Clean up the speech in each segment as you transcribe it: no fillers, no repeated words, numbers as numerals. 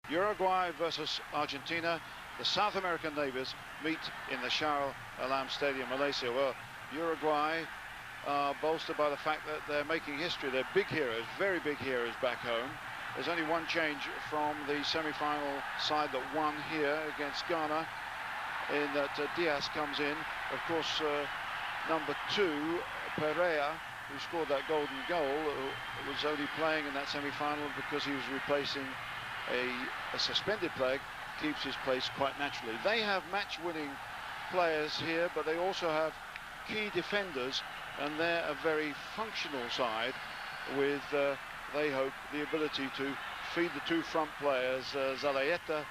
Uruguay versus Argentina. The South American neighbors meet in the Shah Alam Stadium, Malaysia. Well, Uruguay are bolstered by the fact that they're making history. They're big heroes, very big heroes back home. There's only one change from the semi-final side that won here against Ghana, in that Diaz comes in. Of course, number 2, Pereira, who scored that golden goal, was only playing in that semi-final because he was replacing a suspended player, keeps his place quite naturally. They have match-winning players here, but they also have key defenders, and they're a very functional side with, they hope, the ability to feed the two front players, Zalayeta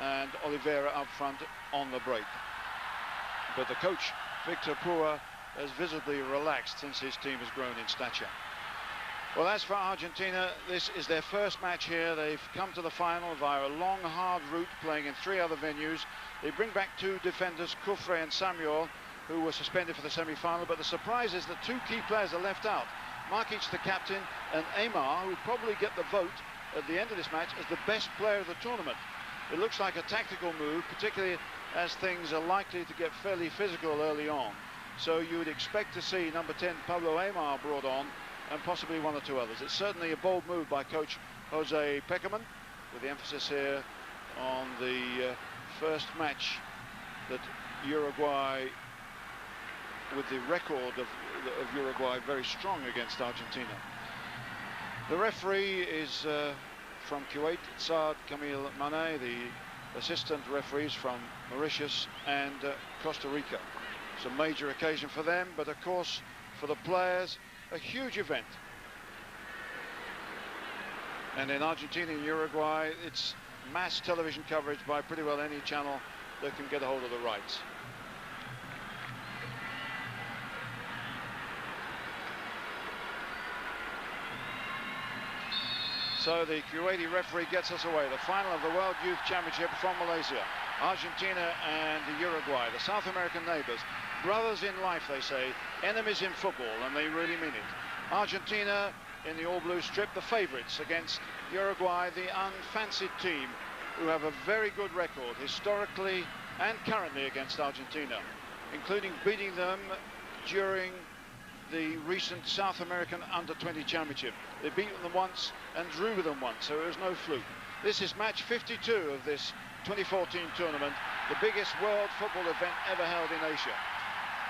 and Oliveira up front on the break. But the coach, Victor Pua, has visibly relaxed since his team has grown in stature. Well, as for Argentina, this is their first match here. They've come to the final via a long, hard route, playing in 3 other venues. They bring back 2 defenders, Kufre and Samuel, who were suspended for the semi-final. But the surprise is that 2 key players are left out. Markic, the captain, and Aymar, who probably get the vote at the end of this match as the best player of the tournament. It looks like a tactical move, particularly as things are likely to get fairly physical early on. So you would expect to see number 10, Pablo Aymar, brought on, and possibly 1 or 2 others. It's certainly a bold move by coach Jose Peckerman, with the emphasis here on the first match that Uruguay, with the record of Uruguay very strong against Argentina. The referee is from Kuwait, Saad Kamil Mane. The assistant referees from Mauritius and Costa Rica. It's a major occasion for them, but of course for the players, a huge event. And in Argentina and Uruguay, it's mass television coverage by pretty well any channel that can get a hold of the rights. So the Kuwaiti referee gets us away. The final of the World Youth Championship from Malaysia. Argentina and Uruguay, the South American neighbors. Brothers in life, they say, enemies in football, and they really mean it. Argentina in the all-blue strip, the favourites against Uruguay, the unfancied team, who have a very good record historically and currently against Argentina, including beating them during the recent South American Under-20 Championship. They've beaten them once and drew with them once, so it was no fluke. This is match 52 of this 2014 tournament, the biggest world football event ever held in Asia.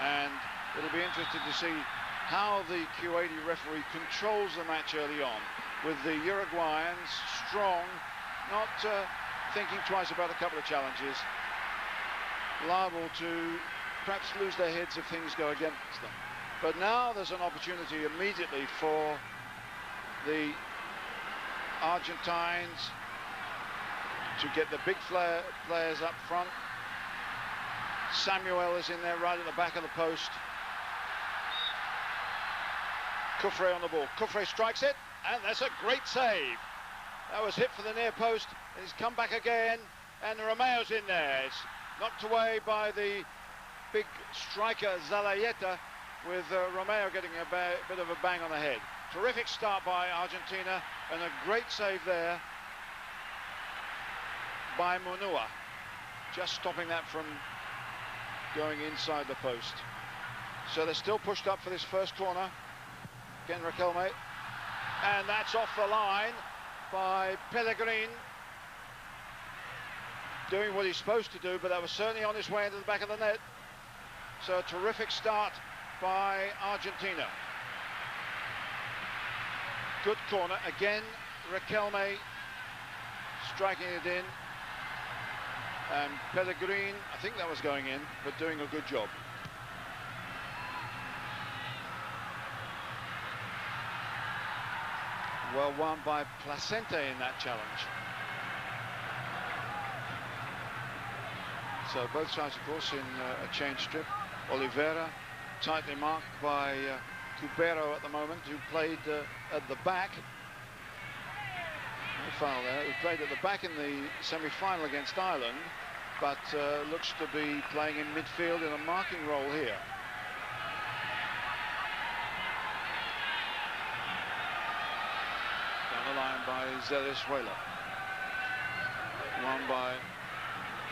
And it'll be interesting to see how the Kuwaiti referee controls the match early on, with the Uruguayans strong, not thinking twice about a couple of challenges, liable to perhaps lose their heads if things go against them. But now there's an opportunity immediately for the Argentines to get the big players up front. Samuel is in there right at the back of the post. Kufre on the ball. Kufre strikes it, and that's a great save. That was hit for the near post, and he's come back again, and Romeo's in there. It's knocked away by the big striker Zalayeta, with Romeo getting a bit of a bang on the head. Terrific start by Argentina, and a great save there by Munua, just stopping that from going inside the post. So they're still pushed up for this first corner. Again, Riquelme, and that's off the line by Pellegrin, doing what he's supposed to do, but that was certainly on his way into the back of the net. So a terrific start by Argentina. Good corner again, Riquelme striking it in, and Pellegrin, I think that was going in, but doing a good job. Well won by Placente in that challenge. So both sides, of course, in a change strip. Oliveira tightly marked by Cubero at the moment, who played at the back. No foul there. Who played at the back in the semi-final against Ireland, but looks to be playing in midfield in a marking role here. Down the line by Zeles Wela. by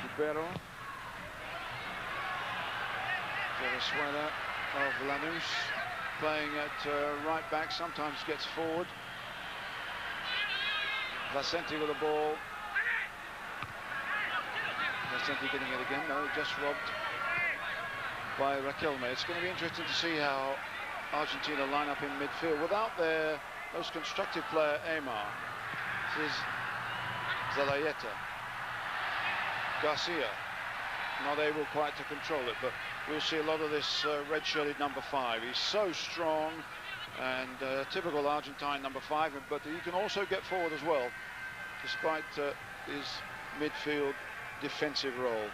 Ribeiro. Venezuela of Lanús playing at right back, sometimes gets forward. Vicente with the ball. Vicente getting it again, no, just robbed by Raquelme. It's going to be interesting to see how Argentina line up in midfield without their most constructive player, Aymar. This is Zalayeta. Garcia, not able quite to control it, but we'll see a lot of this red-shirted number 5. He's so strong and typical Argentine number 5, but he can also get forward as well, despite his midfield defensive role.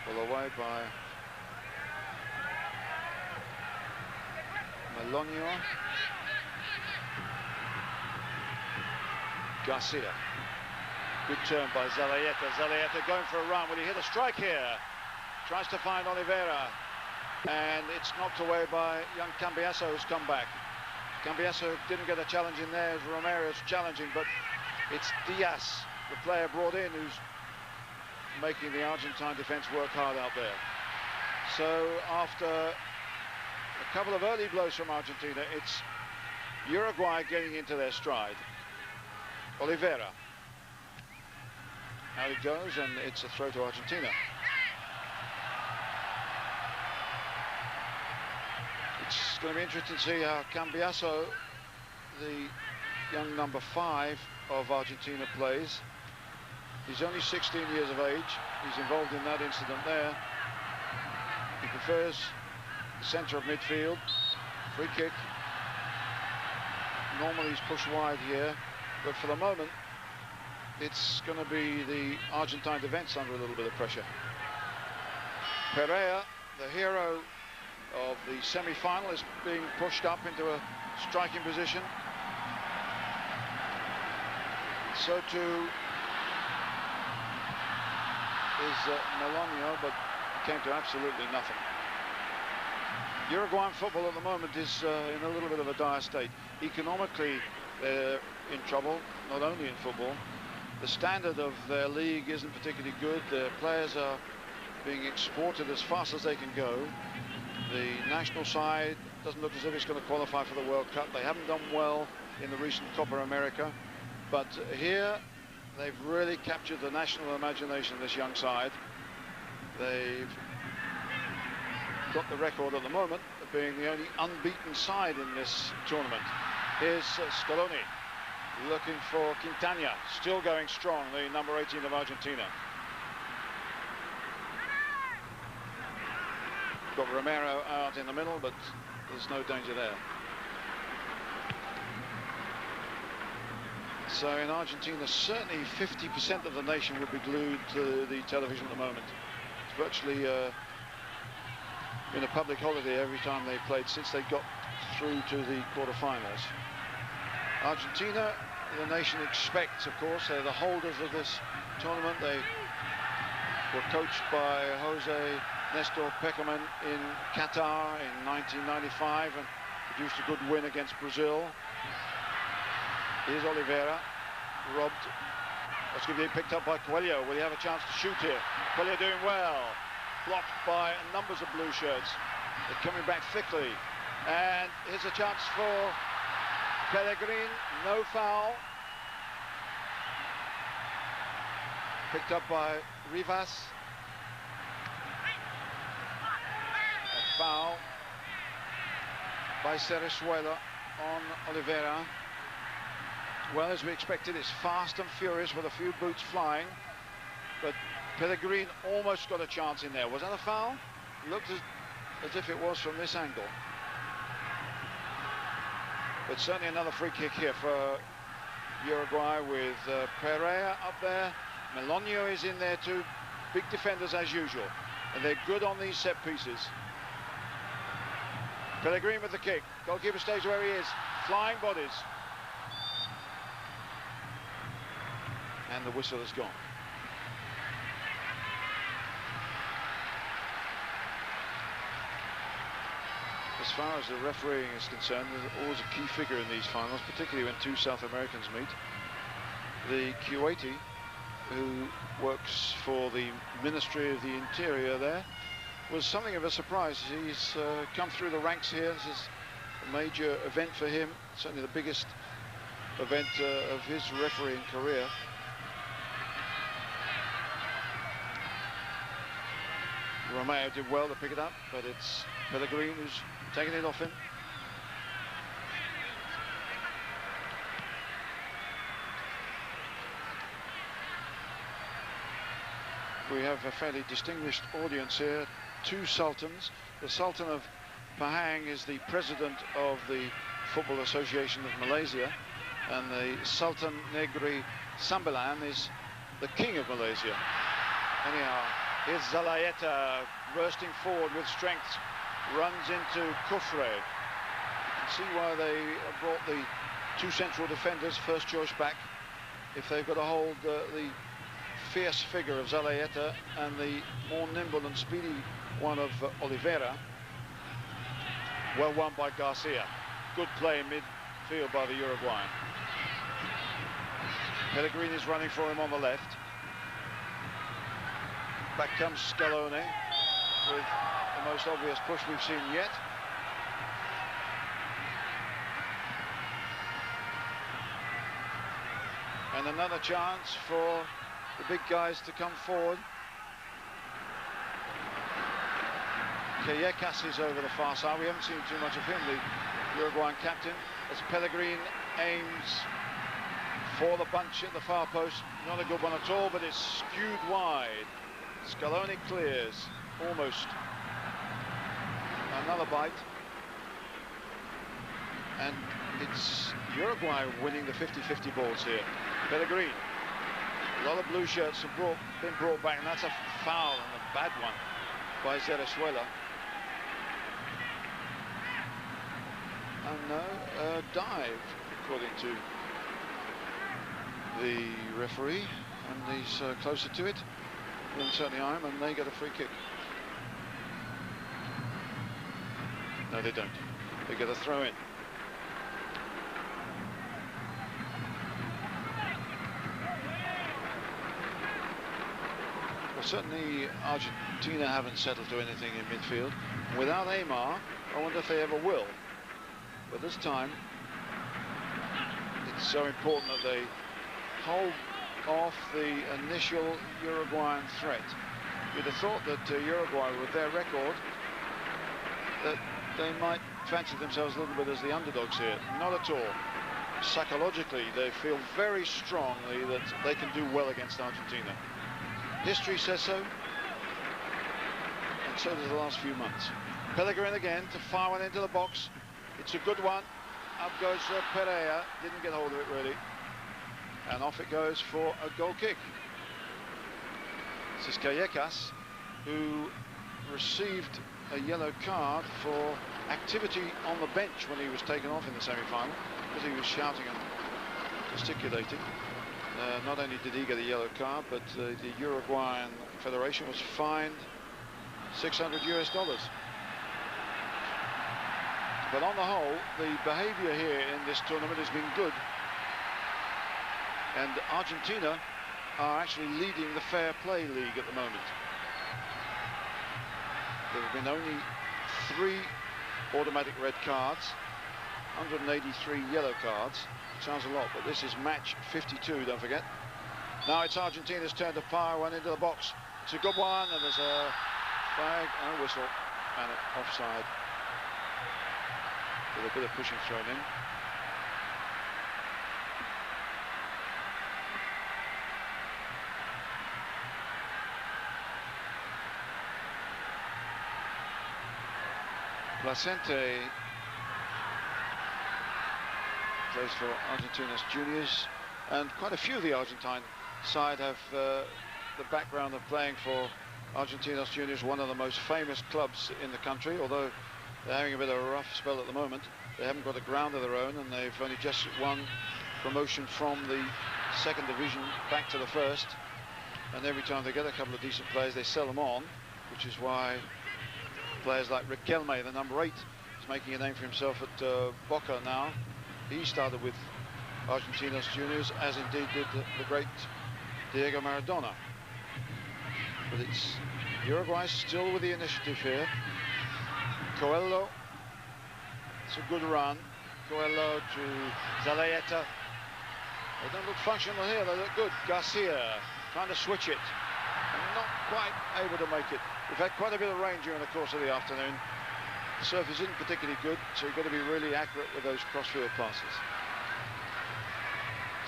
Pull away by Melonio. Garcia. Good turn by Zalayeta. Zalayeta going for a run. Will he hit a strike here? Tries to find Oliveira. And it's knocked away by young Cambiasso, who's come back. Cambiasso didn't get a challenge in there as Romero's challenging, but it's Diaz, the player brought in, who's making the Argentine defense work hard out there. So after a couple of early blows from Argentina, it's Uruguay getting into their stride. Oliveira. Out it goes, and it's a throw to Argentina. It's going to be interesting to see how Cambiasso, the young number 5 of Argentina, plays. He's only 16 years of age. He's involved in that incident there. He prefers the centre of midfield. Free kick. Normally he's pushed wide here, but for the moment it's going to be the Argentine defense under a little bit of pressure. Pereira, the hero of the semi-final, is being pushed up into a striking position. So too is Melonio, but came to absolutely nothing. Uruguayan football at the moment is in a little bit of a dire state. Economically, they're in trouble, not only in football. The standard of their league isn't particularly good. Their players are being exported as fast as they can go. The national side doesn't look as if it's going to qualify for the World Cup. They haven't done well in the recent Copa America. But here, they've really captured the national imagination, this young side. They've got the record at the moment of being the only unbeaten side in this tournament. Here's Scaloni looking for Quintana, still going strong, the number 18 of Argentina. Got Romero out in the middle, but there's no danger there. So in Argentina, certainly 50% of the nation would be glued to the television at the moment. It's virtually been a public holiday every time they played since they got through to the quarterfinals. Argentina, the nation expects, of course, they're the holders of this tournament. They were coached by Jose Nestor Pekerman in Qatar in 1995 and produced a good win against Brazil. Here's Oliveira, robbed. That's going to be picked up by Coelho. Will he have a chance to shoot here? Coelho doing well. Blocked by numbers of blue shirts. They're coming back thickly. And here's a chance for Pellegrin. No foul. Picked up by Rivas. A foul by Cerezuela on Oliveira. Well, as we expected, it's fast and furious with a few boots flying, but Pellegrin almost got a chance in there. Was that a foul? Looked as if it was from this angle. But certainly another free kick here for Uruguay with Pereira up there. Melonio is in there too. Big defenders as usual, and they're good on these set pieces. Pellegrin with the kick. Goalkeeper stays where he is. Flying bodies. And the whistle is gone. As far as the refereeing is concerned, there's always a key figure in these finals, particularly when two South Americans meet. the Kuwaiti, who works for the Ministry of the Interior there, was something of a surprise. He's come through the ranks here. This is a major event for him, certainly the biggest event of his refereeing career. Romeo did well to pick it up, but it's Pellegrini who's taking it off him. We have a fairly distinguished audience here. Two sultans. The Sultan of Pahang is the president of the Football Association of Malaysia, and the Sultan Negri Sembilan is the king of Malaysia. Anyhow, here's Zalayeta bursting forward with strength, runs into Kufre. You can see why they brought the two central defenders, first choice back. If they've got to hold the fierce figure of Zalayeta and the more nimble and speedy one of Oliveira. Well won by Garcia. Good play in midfield by the Uruguayan. Pellegrini's running for him on the left. Back comes Scaloni with the most obvious push we've seen yet. And another chance for the big guys to come forward. Callecas is over the far side. We haven't seen too much of him, the Uruguayan captain, as Pellegrini aims for the bunch at the far post. Not a good one at all, but it's skewed wide. Scaloni clears, almost. Another bite. And it's Uruguay winning the 50-50 balls here. Pellegrini. A lot of blue shirts have been brought back, and that's a foul, and a bad one by Zerezuela. And no, dive, according to the referee, and he's closer to it than certainly I am, and they get a free kick. No, they don't. They get a throw in. Certainly Argentina haven't settled to anything in midfield. Without Aymar, I wonder if they ever will. But this time, it's so important that they hold off the initial Uruguayan threat. You'd have thought that Uruguay, with their record, that they might fancy themselves a little bit as the underdogs here. Not at all. Psychologically, they feel very strongly that they can do well against Argentina. History says so, and so does the last few months. Pellegrini again to fire one into the box. It's a good one. Up goes Pereira. Didn't get hold of it really. And off it goes for a goal kick. This is Callecas, who received a yellow card for activity on the bench when he was taken off in the semi-final, because he was shouting and gesticulating. Not only did he get a yellow card, but the Uruguayan Federation was fined $600 US. But on the whole, the behavior here in this tournament has been good. And Argentina are actually leading the fair play league at the moment. There have been only 3 automatic red cards, 183 yellow cards. Sounds a lot, but this is match 52, don't forget. Now it's Argentina's turn to fire one into the box. It's a good one, and there's a flag and a whistle, and an offside. With a bit of pushing thrown in. Placente plays for Argentina's juniors, and quite a few of the Argentine side have the background of playing for Argentina's juniors, one of the most famous clubs in the country, although they're having a bit of a rough spell at the moment. They haven't got a ground of their own, and they've only just won promotion from the 2nd division back to the 1st. And every time they get a couple of decent players, they sell them on, which is why players like Riquelme, the number 8, is making a name for himself at Boca now. He started with Argentina's juniors, as indeed did the great Diego Maradona. But it's Uruguay still with the initiative here. Coelho, it's a good run. Coelho to Zalaeta. They don't look functional here, they look good. Garcia trying to switch it. And not quite able to make it. We've had quite a bit of rain during the course of the afternoon. The surface isn't particularly good, so you've got to be really accurate with those crossfield passes.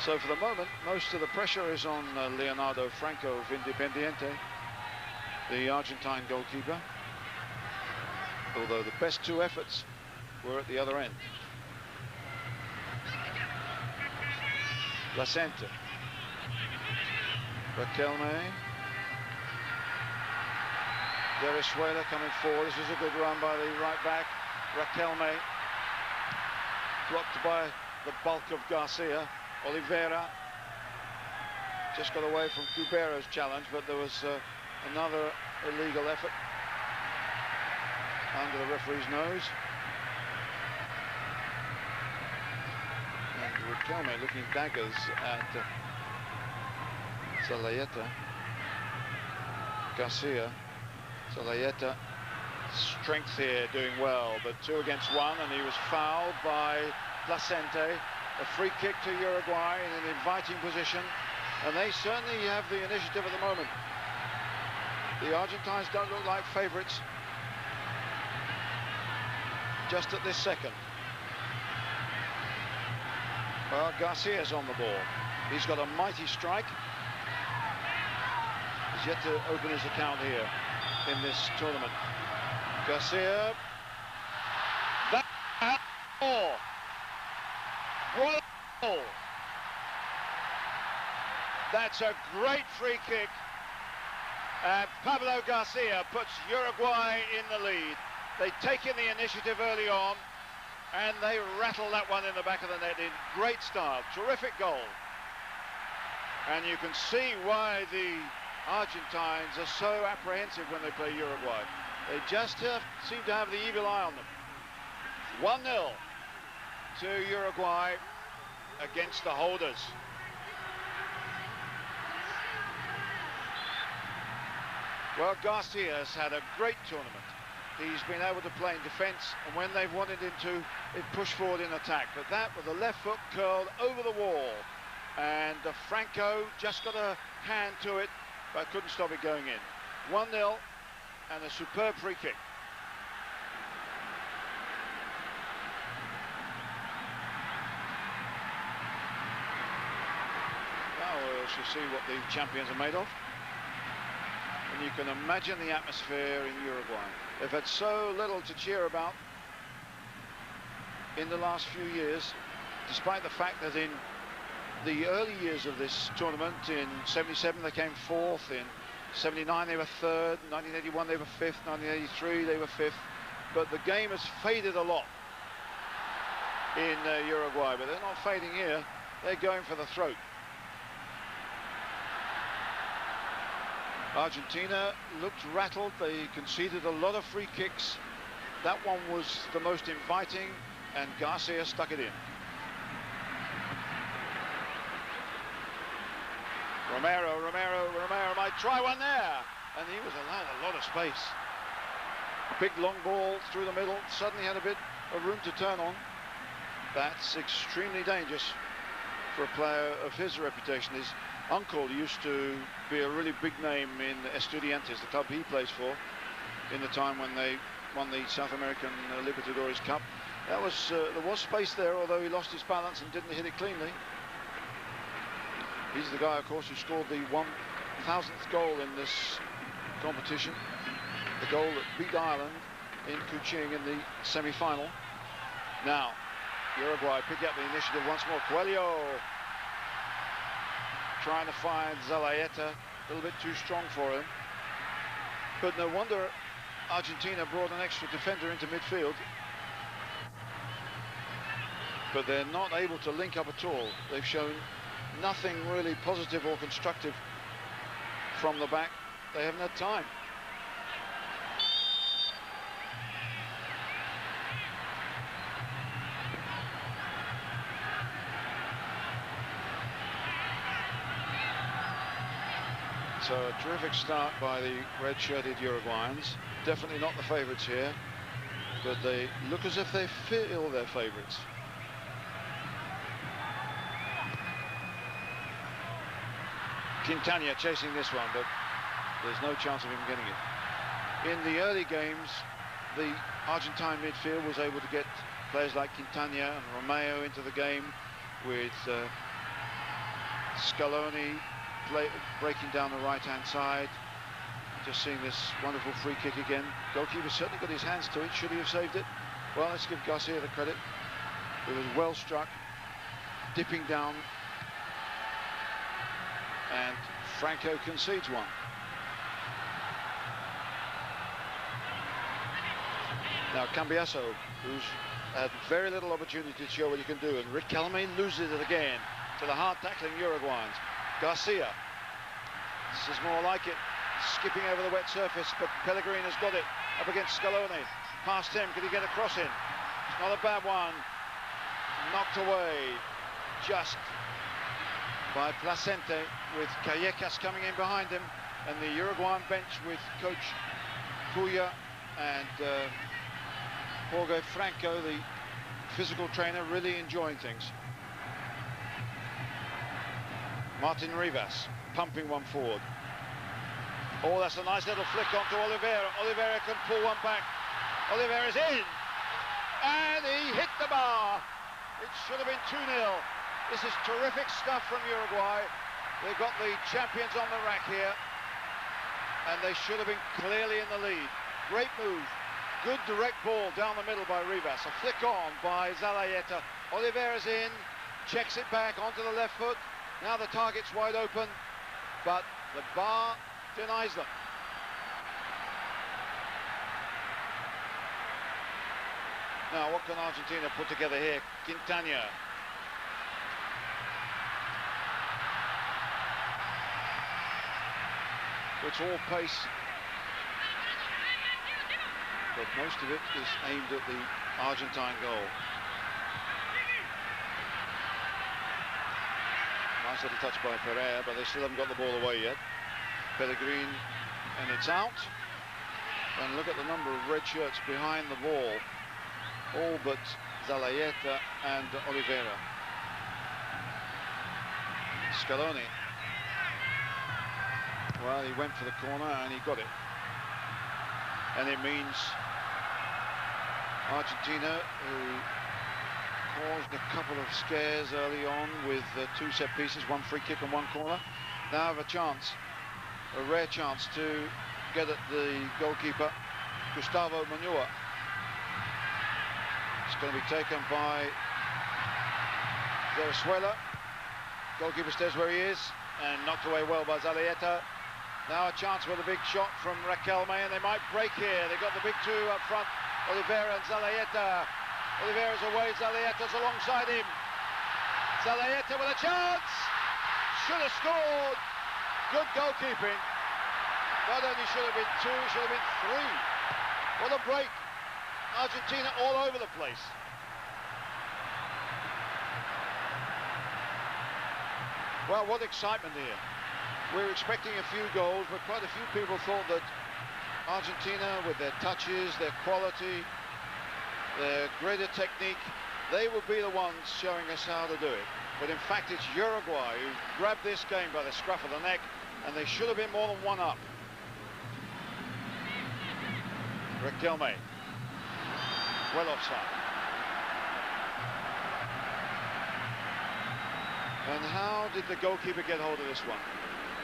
So for the moment, most of the pressure is on Leonardo Franco of Independiente, the Argentine goalkeeper. Although the best two efforts were at the other end. Placente. Raquelme. Derisuela coming forward. This is a good run by the right back. Raquelme. Blocked by the bulk of Garcia. Oliveira. Just got away from Cubero's challenge, but there was another illegal effort under the referee's nose. And Raquelme looking daggers at Zalaeta. Garcia. Zalaeta, strength here, doing well, but 2 against 1, and he was fouled by Placente. A free kick to Uruguay in an inviting position, and they certainly have the initiative at the moment. The Argentines don't look like favourites just at this second. Well, Garcia's on the ball. He's got a mighty strike. He's yet to open his account here in this tournament. Garcia. That ball. What a ball. That's a great free kick. And Pablo Garcia puts Uruguay in the lead. They take in the initiative early on, and they rattle that one in the back of the net in great style. Terrific goal. And you can see why the Argentines are so apprehensive when they play Uruguay. They just seem to have the evil eye on them. 1-0 to Uruguay against the holders. Well, Garcia has had a great tournament. He's been able to play in defence, and when they've wanted him to, it pushed forward in attack. But that with the left foot curled over the wall, and Franco just got a hand to it, but couldn't stop it going in. 1-0 and a superb free kick. Now we shall see what the champions are made of. And you can imagine the atmosphere in Uruguay. They've had so little to cheer about in the last few years, despite the fact that in the early years of this tournament, in 77 they came 4th, in 79 they were 3rd, 1981 they were 5th, 1983 they were 5th, but the game has faded a lot in Uruguay, but they're not fading here, they're going for the throat. Argentina looked rattled, they conceded a lot of free kicks. That one was the most inviting, and Garcia stuck it in. Romero might try one there, and he was allowed a lot of space. Big long ball through the middle, suddenly had a bit of room to turn on. That's extremely dangerous for a player of his reputation. His uncle used to be a really big name in Estudiantes, the club he plays for, in the time when they won the South American Libertadores Cup. That was there was space there, although he lost his balance and didn't hit it cleanly. He's the guy, of course, who scored the 1,000th goal in this competition. The goal that beat Ireland in Kuching in the semi-final. Now, Uruguay pick up the initiative once more. Coelho trying to find Zalaeta, a little bit too strong for him. But no wonder Argentina brought an extra defender into midfield. But they're not able to link up at all. They've shown nothing really positive or constructive from the back. They haven't had time. So a terrific start by the red-shirted Uruguayans. Definitely not the favourites here, but they look as if they feel they're favourites. Quintana chasing this one, but there's no chance of him getting it. In the early games, the Argentine midfield was able to get players like Quintana and Romeo into the game, with Scaloni breaking down the right-hand side. Just seeing this wonderful free kick again. Goalkeeper certainly got his hands to it. Should he have saved it? Well, let's give Garcia the credit. It was well struck, dipping down, and Franco concedes one. Now Cambiaso, who's had very little opportunity to show what he can do, and Riquelme loses it again to the hard tackling Uruguayans. Garcia, this is more like it, skipping over the wet surface, but Pellegrini has got it up against Scaloni. Past him, can he get a cross in? It's not a bad one. Knocked away just by Placente, with Callecas coming in behind him, and the Uruguayan bench with coach Puya and Jorge Franco, the physical trainer, really enjoying things. Martin Rivas pumping one forward. Oh, that's a nice little flick onto Oliveira. Oliveira can pull one back. Oliveira's in, and he hit the bar. It should have been 2-0. This is terrific stuff from Uruguay. They've got the champions on the rack here, and they should have been clearly in the lead. Great move. Good direct ball down the middle by Rivas. A flick on by Zalaeta. Oliveira's in, checks it back onto the left foot. Now the target's wide open, but the bar denies them. Now, what can Argentina put together here? Quintana. It's all pace, but most of it is aimed at the Argentine goal. Nice little touch by Pereira, but they still haven't got the ball away yet. Pellegrini, and it's out. And look at the number of red shirts behind the ball. All but Zalaeta and Oliveira. Scaloni. Well, he went for the corner and he got it. And it means Argentina, who caused a couple of scares early on with 2 set pieces, 1 free kick and 1 corner, now have a chance, a rare chance, to get at the goalkeeper, Gustavo Munua. It's going to be taken by Venezuela. Goalkeeper stays where he is, and knocked away well by Zalaeta. Now a chance with a big shot from Riquelme, and they might break here. They've got the big 2 up front, Oliveira and Zalaeta. Oliveira's away, Zalaeta's alongside him. Zalaeta with a chance! Should have scored! Good goalkeeping. Not only should have been 2, should have been 3. What a break. Argentina all over the place. Well, what excitement here. We're expecting a few goals, but quite a few people thought that Argentina, with their touches, their quality, their greater technique, they would be the ones showing us how to do it. But in fact, it's Uruguay who grabbed this game by the scruff of the neck, and they should have been more than 1 up. Riquelme, well offside. And how did the goalkeeper get hold of this one?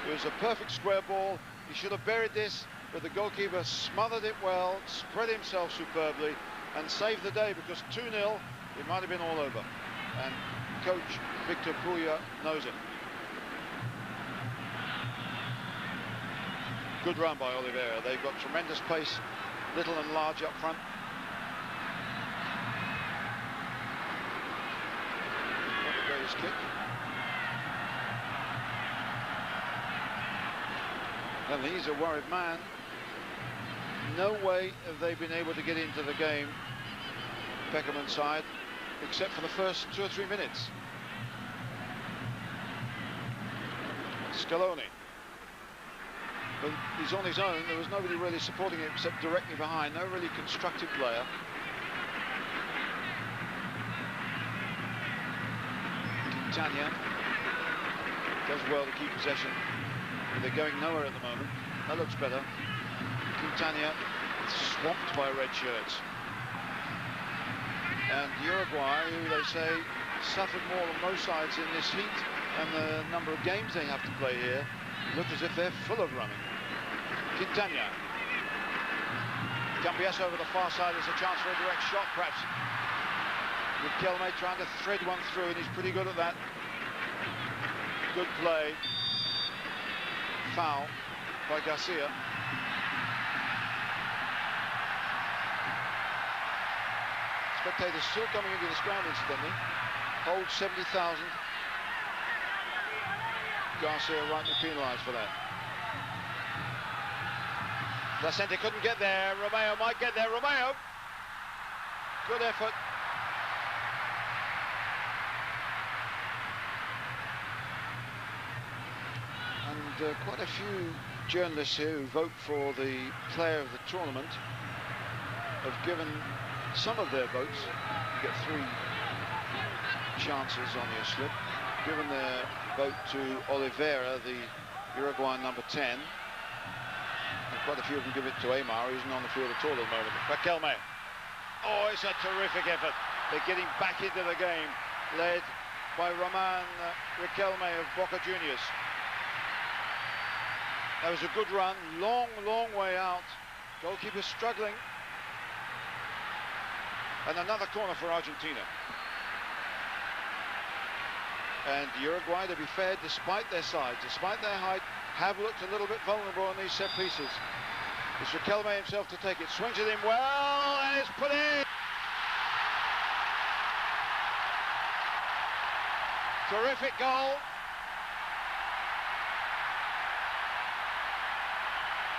It was a perfect square ball. He should have buried this, but the goalkeeper smothered it well, spread himself superbly, and saved the day, because 2-0, it might have been all over. And coach Victor Puya knows it. Good run by Oliveira. They've got tremendous pace, little and large up front. Not the greatest kick. And he's a worried man. No way have they been able to get into the game, Peckerman's side, except for the first 2 or 3 minutes. Scaloni. But he's on his own. There was nobody really supporting him except directly behind. No really constructive player. Quintana does well to keep possession. But they're going nowhere at the moment. That looks better. Quintana swamped by red shirts. And Uruguay, who they say suffered more than most sides in this heat and the number of games they have to play here, look as if they're full of running. Quintana. Cambiasso over the far side is a chance for a direct shot, perhaps. Riquelme trying to thread one through, and he's pretty good at that. Good play. Foul by Garcia. Spectators still coming into this ground, incidentally. Hold 70,000. Garcia rightly penalised for that. Placente couldn't get there. Romeo might get there. Romeo! Good effort. And quite a few journalists here who vote for the player of the tournament have given some of their votes. You get 3 chances on your slip. Given their vote to Oliveira, the Uruguayan number 10. And quite a few of them give it to Aymar, who isn't on the field at all at the moment. Riquelme. Oh, it's a terrific effort. They're getting back into the game, led by Roman Riquelme of Boca Juniors. That was a good run, long way out. Goalkeeper struggling. And another corner for Argentina. And Uruguay, to be fair, despite their size, despite their height, have looked a little bit vulnerable on these set pieces. It's Riquelme himself to take it, swings it in well, and it's put in! Terrific goal.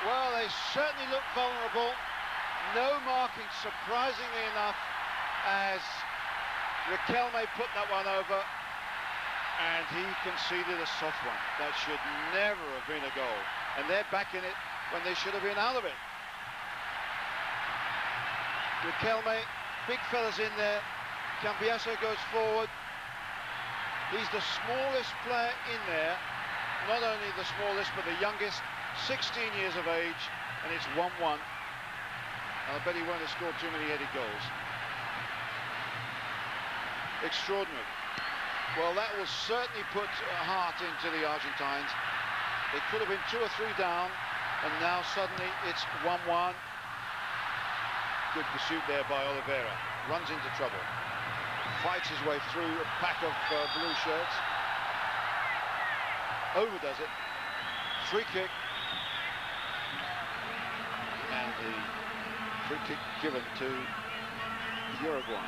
Well, they certainly look vulnerable. No marking, surprisingly enough, as Riquelme put that one over, and he conceded a soft one. That should never have been a goal. And they're back in it when they should have been out of it. Riquelme, big fella's in there. Cambiasso goes forward. He's the smallest player in there. Not only the smallest, but the youngest. 16 years of age, and it's 1-1. I bet he won't have scored too many headed goals. Extraordinary. Well, that will certainly put a heart into the Argentines. They could have been 2 or 3 down, and now suddenly it's 1-1. Good pursuit there by Oliveira. Runs into trouble. Fights his way through a pack of blue shirts. Overdoes it. Free kick. And the free kick given to Uruguay.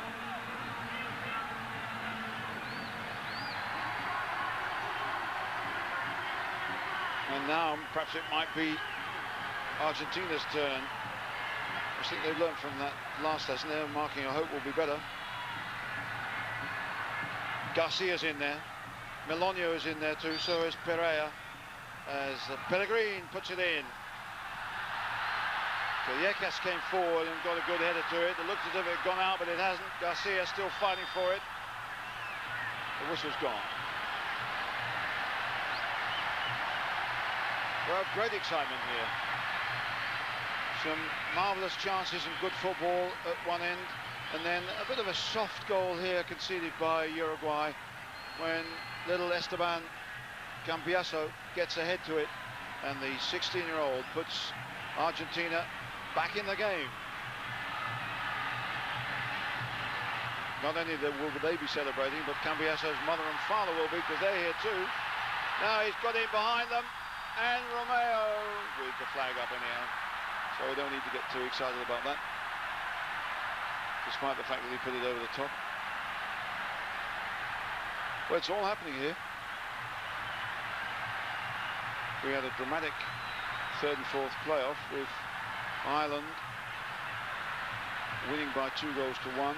And now perhaps it might be Argentina's turn. I think they've learned from that last lesson. Their marking, I hope, will be better. Garcia's in there. Melonio is in there too, so is Pereira. As Pellegrin puts it in. Vallecas came forward and got a good header to it. It looked as if it had gone out, but it hasn't. Garcia still fighting for it. The whistle's gone. Well, great excitement here. Some marvellous chances and good football at one end, and then a bit of a soft goal here conceded by Uruguay when little Esteban Cambiasso gets ahead to it, and the 16-year-old puts Argentina back in the game. Not only will they be celebrating, but Cambiasso's mother and father will be, because they're here too. Now he's got in behind them, and Romeo with the flag up anyhow. So we don't need to get too excited about that, despite the fact that he put it over the top. Well, it's all happening here. We had a dramatic 3rd and 4th playoff with Ireland winning by 2-1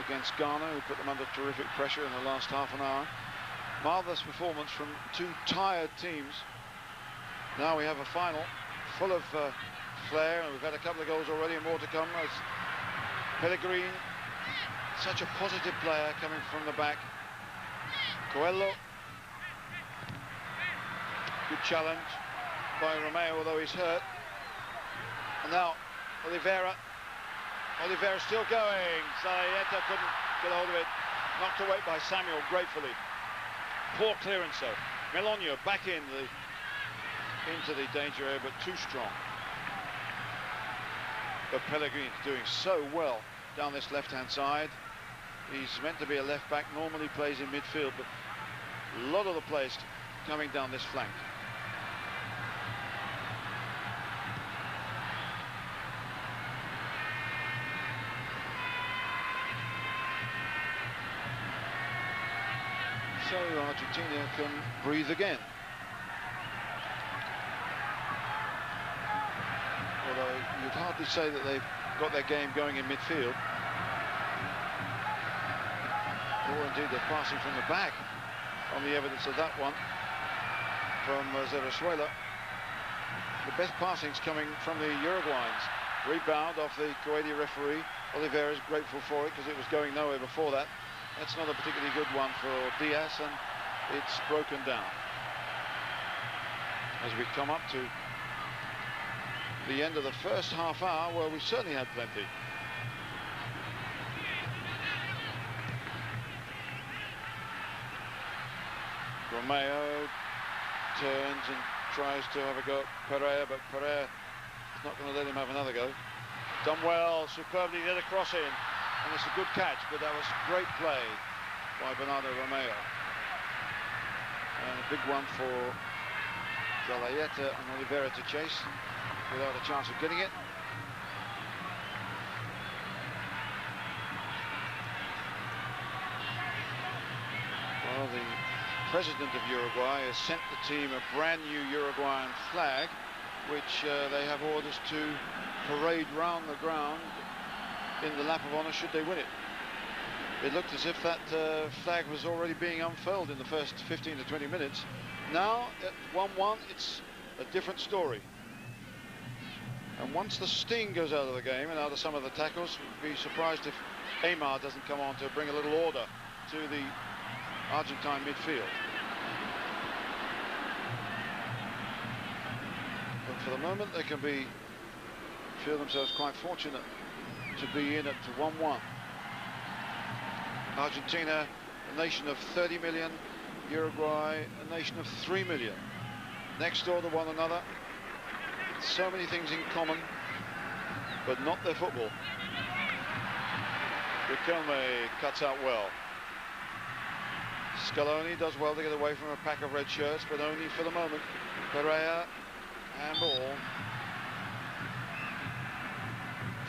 against Ghana, who put them under terrific pressure in the last half an hour. Marvellous performance from 2 tired teams. Now we have a final full of flair, and we've had a couple of goals already and more to come. As Pellegrini, such a positive player coming from the back. Coelho, good challenge by Romeo, although he's hurt. And now Oliveira still going. Zalaeta couldn't get hold of it. Knocked away by Samuel gratefully. Poor clearance though. Melogno back into the danger area, but too strong. But Pellegrini doing so well down this left-hand side. He's meant to be a left back, normally plays in midfield, but a lot of the players coming down this flank. So Argentina can breathe again. Although you'd hardly say that they've got their game going in midfield. Or indeed they're passing from the back, on the evidence of that one from Venezuela. The best passings coming from the Uruguayans. Rebound off the Kuwaiti referee. Oliveira is grateful for it because it was going nowhere before that. That's not a particularly good one for Diaz, and it's broken down. As we come up to the end of the first half hour, where we certainly had plenty. Romeo turns and tries to have a go at Pereira, but Pereira is not going to let him have another go. Done well, superbly, did a cross in. And it's a good catch, but that was great play by Bernardo Romeo. And a big one for Zalaeta and Oliveira to chase without a chance of getting it. Well, the president of Uruguay has sent the team a brand new Uruguayan flag, which they have orders to parade round the ground in the lap of honour should they win it. It looked as if that flag was already being unfurled in the first 15 to 20 minutes. Now at 1-1, it's a different story. And once the sting goes out of the game and out of some of the tackles, we'd be surprised if Aymar doesn't come on to bring a little order to the Argentine midfield. But for the moment, they can feel themselves quite fortunate to be in at 1-1. Argentina, a nation of 30 million, Uruguay, a nation of 3 million. Next door to one another. So many things in common, but not their football. Riquelme cuts out well. Scaloni does well to get away from a pack of red shirts, but only for the moment. Pereira, handball.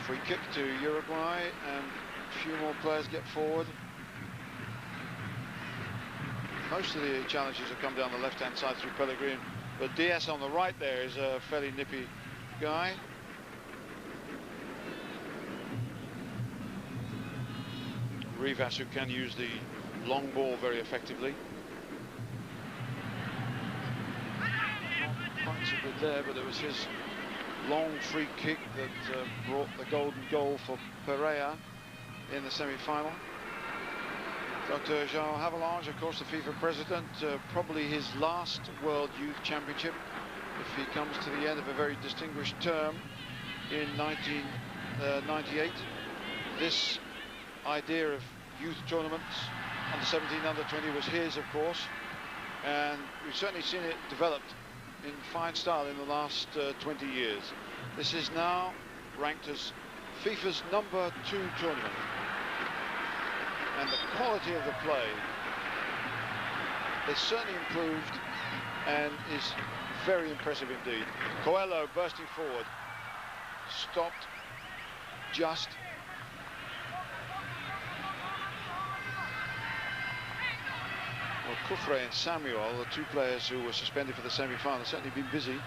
Free kick to Uruguay, and a few more players get forward. Most of the challenges have come down the left-hand side through Pellegrini, but Diaz on the right there is a fairly nippy guy. Rivas, who can use the long ball very effectively. Not quite so good there, but it was his long free kick that brought the golden goal for Pereira in the semi-final. Dr. Jean Havelange, of course, the FIFA president, probably his last World Youth Championship if he comes to the end of a very distinguished term in 1998. This idea of youth tournaments, under 17, under 20, was his, of course, and we've certainly seen it developed in fine style in the last 20 years. This is now ranked as FIFA's #2 tournament, and the quality of the play has certainly improved and is very impressive indeed. Coelho bursting forward, stopped just. Well, Kufre and Samuel, the two players who were suspended for the semi-final, certainly been busy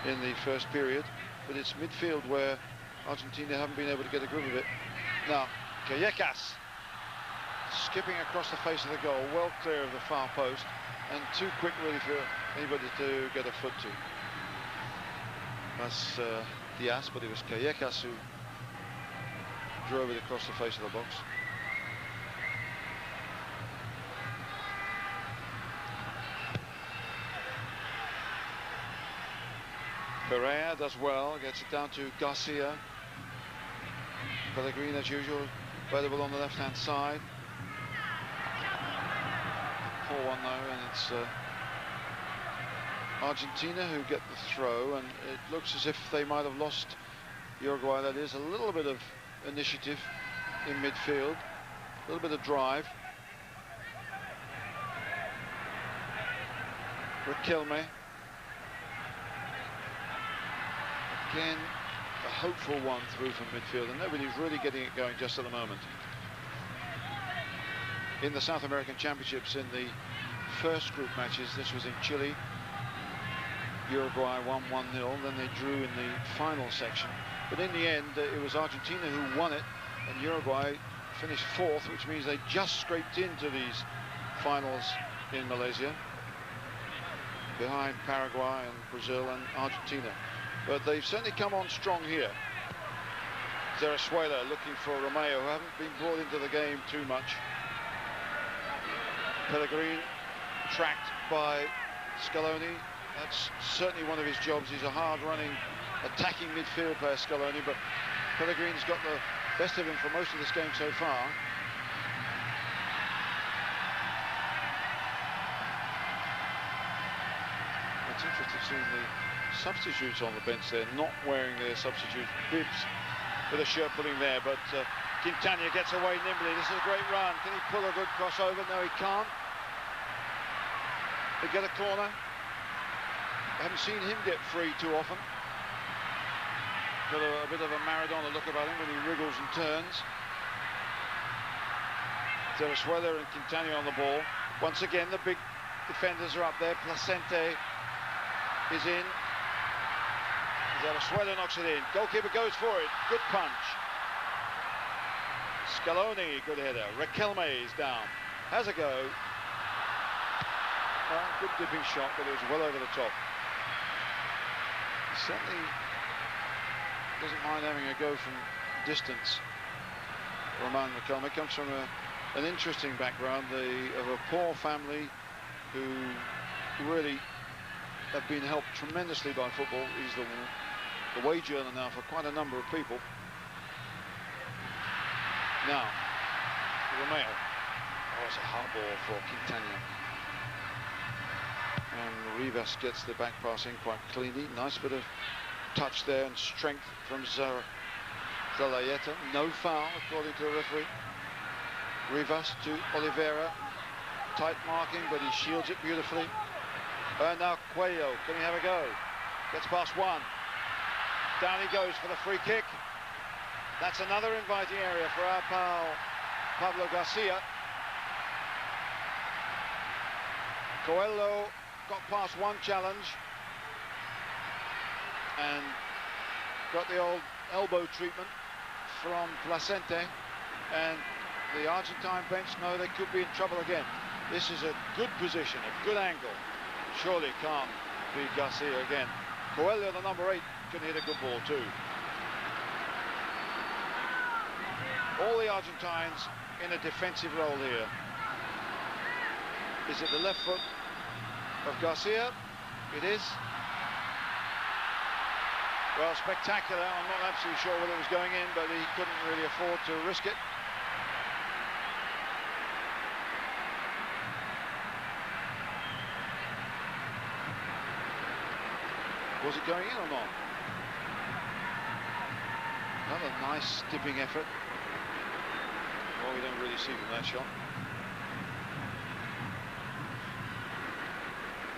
in the first period, but it's midfield where Argentina haven't been able to get a grip of it. Now, Callecas skipping across the face of the goal, well clear of the far post, and too quick really for anybody to get a foot to. That's Diaz, but it was Callejas who drove it across the face of the box. Pereira does well, gets it down to Garcia. Pellegrini, as usual, available on the left-hand side. Poor one though, and it's Argentina who get the throw, and it looks as if they might have lost Uruguay. That is a little bit of initiative in midfield, a little bit of drive. Riquelme. Again, a hopeful one through from midfield, and nobody's really getting it going just at the moment. In the South American Championships, in the first group matches, this was in Chile, Uruguay won 1-0, then they drew in the final section. But in the end, it was Argentina who won it, and Uruguay finished fourth, which means they just scraped into these finals in Malaysia, behind Paraguay and Brazil and Argentina. But they've certainly come on strong here. Zerezuela looking for Romeo, who haven't been brought into the game too much. Pellegrini tracked by Scaloni. That's certainly one of his jobs. He's a hard-running, attacking midfield player, Scaloni, but Pellegrini's got the best of him for most of this game so far. It's interesting seeing the substitutes on the bench there, not wearing their substitute bibs with a shirt pulling there, but Quintana gets away nimbly. This is a great run. Can he pull a good crossover? No, he can't. They get a corner. I haven't seen him get free too often. Got a bit of a Maradona look about him when he wriggles and turns. Zerezuela and Quintana on the ball. Once again, the big defenders are up there. Placente is in. Zerezuela knocks it in. Goalkeeper goes for it. Good punch. Scaloni, good header. Riquelme is down. Has a go. Good dipping shot, but it was well over the top. Certainly doesn't mind having a go from distance. Roman Riquelme comes from an interesting background, of a poor family who really have been helped tremendously by football. He's the wage earner now for quite a number of people. Now, Romeo. Oh, it's a hard ball for Quintana. And Rivas gets the back pass in quite cleanly. Nice bit of touch there and strength from Zalayeta. No foul, according to the referee. Rivas to Oliveira. Tight marking, but he shields it beautifully. And now Cuello, can he have a go? Gets past one. Down he goes for the free kick. That's another inviting area for our pal Pablo Garcia. Coelho got past one challenge and got the old elbow treatment from Placente, and the Argentine bench know they could be in trouble again. This is a good position, a good angle. Surely can't be Garcia again. Coelho, the number 8, can hit a good ball too. All the Argentines in a defensive role here. Is it the left foot of Garcia? It is. Well, spectacular. I'm not absolutely sure whether it was going in, but he couldn't really afford to risk it. Was it going in or not? Another nice dipping effort. Well, we don't really see from that shot.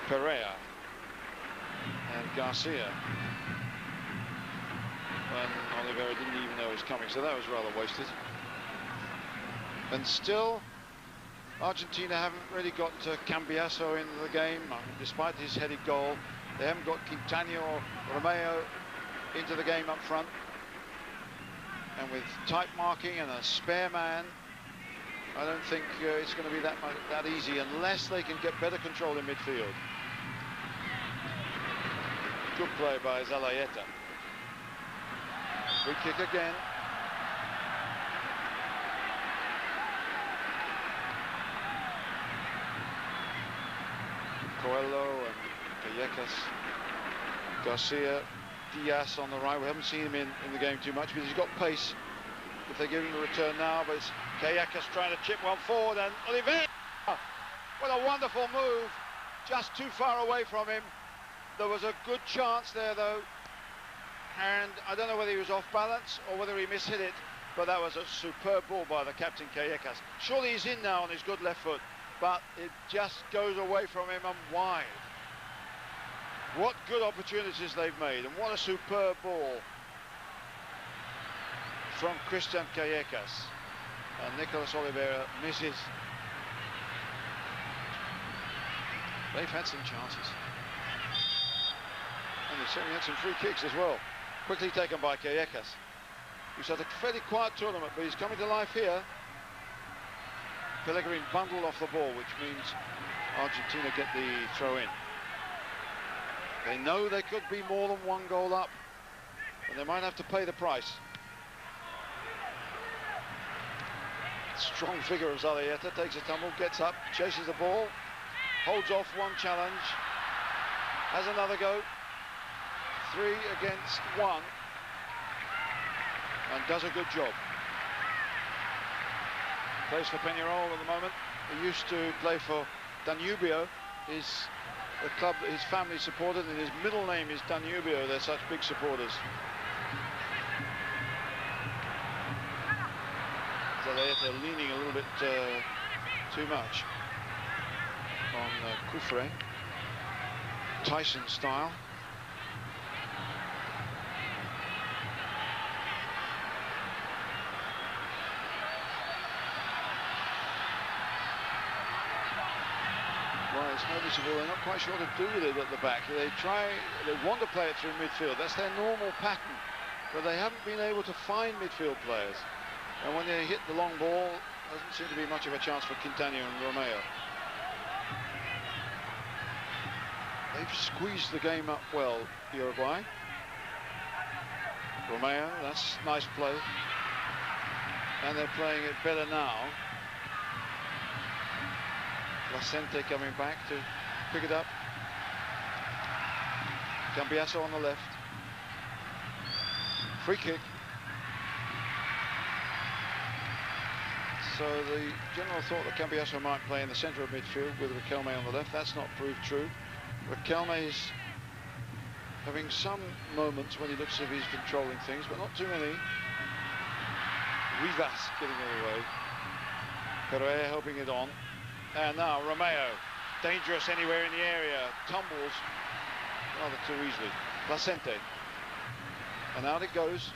Pereira and Garcia. And Oliveira didn't even know it was coming, so that was rather wasted. And still, Argentina haven't really got Cambiaso into the game. Despite his headed goal, they haven't got Quintana or Romeo into the game up front. And with tight marking and a spare man, I don't think it's going to be that easy unless they can get better control in midfield. Good play by Zalayeta. Free kick again. Coelho and Callejas, Garcia, Diaz on the right. We haven't seen him in the game too much because he's got pace. If they give him a return now, but it's Callejas trying to chip one forward, and Oliveira! What a wonderful move, just too far away from him. There was a good chance there though, and I don't know whether he was off balance or whether he mishit it, but that was a superb ball by the captain Callejas. Surely he's in now on his good left foot, but it just goes away from him and wide. What good opportunities they've made, and what a superb ball from Christian Callejas. And Nicolas Oliveira misses. They've had some chances. And they've certainly had some free kicks as well. Quickly taken by Callejas, who's had a fairly quiet tournament, but he's coming to life here. Pellegrini bundled off the ball, which means Argentina get the throw in. They know they could be more than one goal up, and they might have to pay the price. Strong figure of Zalayeta, takes a tumble, gets up, chases the ball, holds off one challenge, has another go, 3 against 1, and does a good job. Plays for Peñarol at the moment. He used to play for Danubio, the club that his family supported, and his middle name is Danubio. They're such big supporters. They're leaning a little bit too much on Kufre, Tyson style. Well, it's noticeable they're not quite sure what to do with it at the back. They want to play it through midfield. That's their normal pattern, but they haven't been able to find midfield players. And when they hit the long ball, doesn't seem to be much of a chance for Quintana and Romeo. They've squeezed the game up well, Uruguay. Romeo, that's nice play. And they're playing it better now. Placente coming back to pick it up. Cambiasso on the left. Free kick. So the general thought that Cambiasso might play in the centre of midfield with Riquelme on the left. That's not proved true. Riquelme is having some moments when he looks as if he's controlling things, but not too many. Rivas getting it away. Pereira helping it on. And now Romeo, dangerous anywhere in the area, tumbles rather too easily. Placente. And out it goes.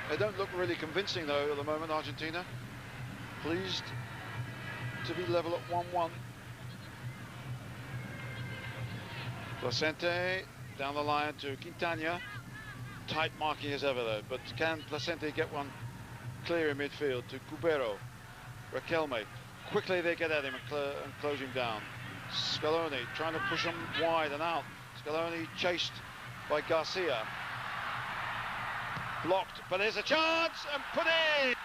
They don't look really convincing though at the moment, Argentina. Pleased to be level at 1-1. Placente down the line to Quintana. Tight marking as ever though, but can Placente get one clear in midfield to Cubero? Riquelme. Quickly they get at him and close him down. Scaloni trying to push him wide and out. Scaloni chased by Garcia. Blocked, but there's a chance and put in!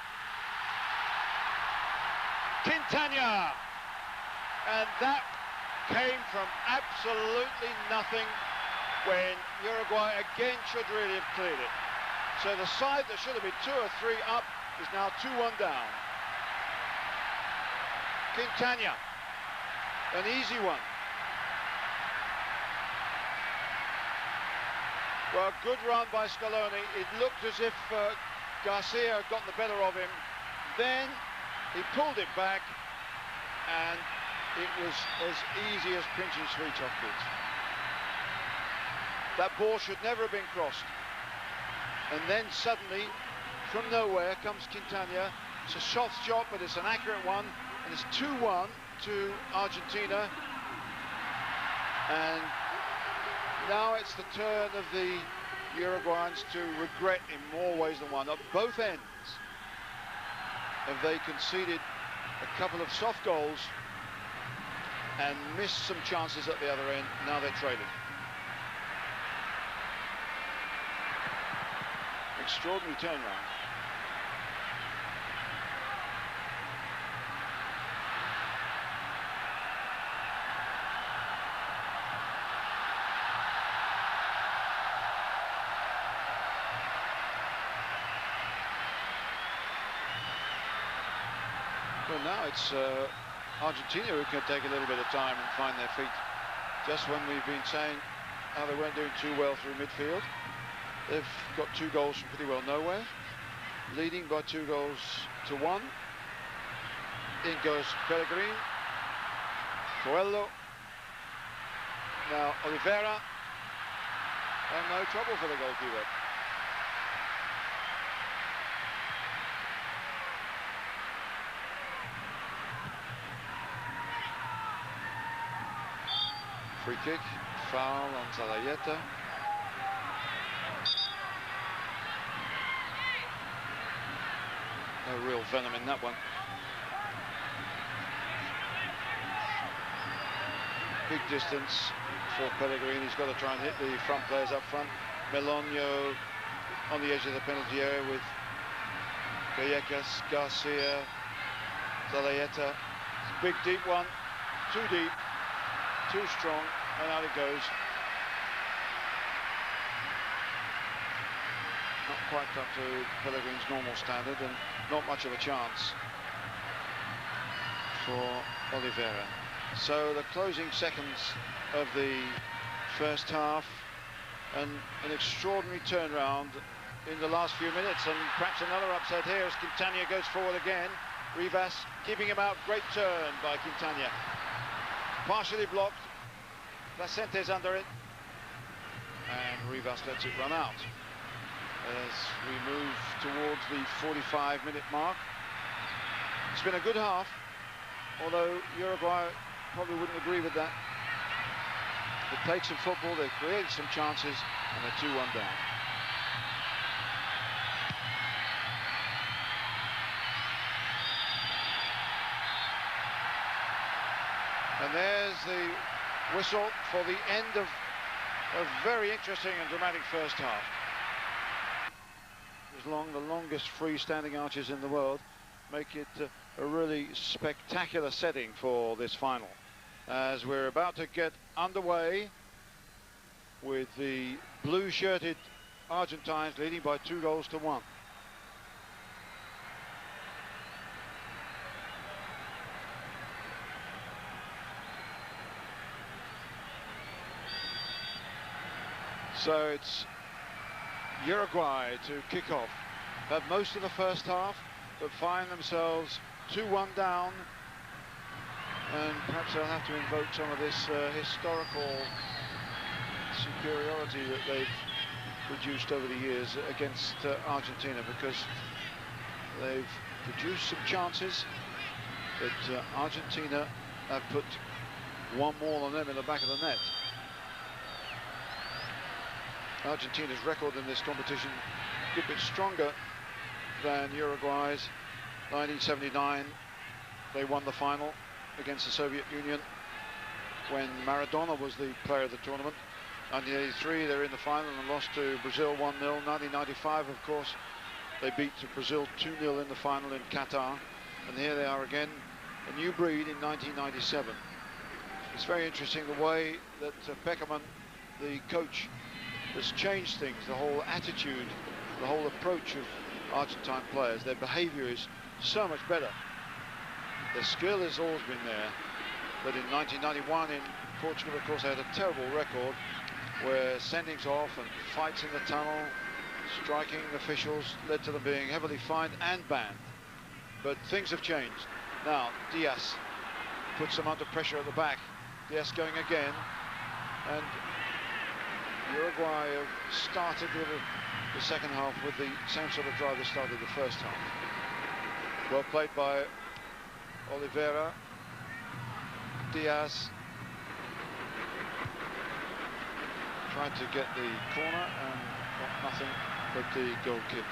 Quintana! And that came from absolutely nothing when Uruguay again should really have cleared it. So the side that should have been 2 or 3 up is now 2-1 down. Quintana, an easy one. Well, good run by Scaloni. It looked as if Garcia had got the better of him. Then he pulled it back, and it was as easy as pinching sweet chocolates. That ball should never have been crossed. And then suddenly, from nowhere, comes Quintana. It's a soft shot, but it's an accurate one. And it's 2-1 to Argentina. And now it's the turn of the Uruguayans to regret in more ways than one. At both ends have they conceded a couple of soft goals and missed some chances at the other end. Now they're trailing. Extraordinary turnaround. Well, now it's Argentina who can take a little bit of time and find their feet. Just when we've been saying how they weren't doing too well through midfield, they've got 2 goals from pretty well nowhere, leading by 2 goals to 1. In goes Pellegrini, Coelho, now Oliveira, and no trouble for the goalkeeper. Free kick, foul on Zalayeta. No real venom in that one. Big distance for Pellegrini. He's got to try and hit the front players up front. Melonio on the edge of the penalty area with Gallegos, Garcia, Zalayeta. Big deep one, too deep. Too strong, and out it goes. Not quite up to Pellegrini's normal standard, and not much of a chance for Oliveira. So the closing seconds of the first half, and an extraordinary turnaround in the last few minutes, and perhaps another upset here as Quintana goes forward again. Rivas keeping him out. Great turn by Quintana. Partially blocked. Placente's under it, and Rivas lets it run out as we move towards the 45-minute mark. It's been a good half, although Uruguay probably wouldn't agree with that. They played some football, they created some chances, and they're 2-1 down. And there's the whistle for the end of a very interesting and dramatic first half. It was the longest freestanding arches in the world, make it a really spectacular setting for this final, as we're about to get underway with the blue-shirted Argentines leading by 2-1. So it's Uruguay to kick off. Have most of the first half, but find themselves 2-1 down, and perhaps they'll have to invoke some of this historical superiority that they've produced over the years against Argentina, because they've produced some chances, but Argentina have put one more than them in the back of the net. Argentina's record in this competition a good bit stronger than Uruguay's. 1979, they won the final against the Soviet Union when Maradona was the player of the tournament. 1983, they're in the final and lost to Brazil 1-0. 1995, of course, they beat Brazil 2-0 in the final in Qatar. And here they are again, a new breed in 1997. It's very interesting the way that Peckerman, the coach, has changed things, the whole attitude, the whole approach of Argentine players. Their behavior is so much better. Their skill has always been there, but in 1991 in Portugal, of course, they had a terrible record where sendings off and fights in the tunnel, striking officials, led to them being heavily fined and banned. But things have changed. Now Diaz puts them under pressure at the back. Diaz going again, and Uruguay have started the second half with the same sort of drive they started the first half. Well played by Oliveira. Diaz tried to get the corner and got nothing but the goal kick.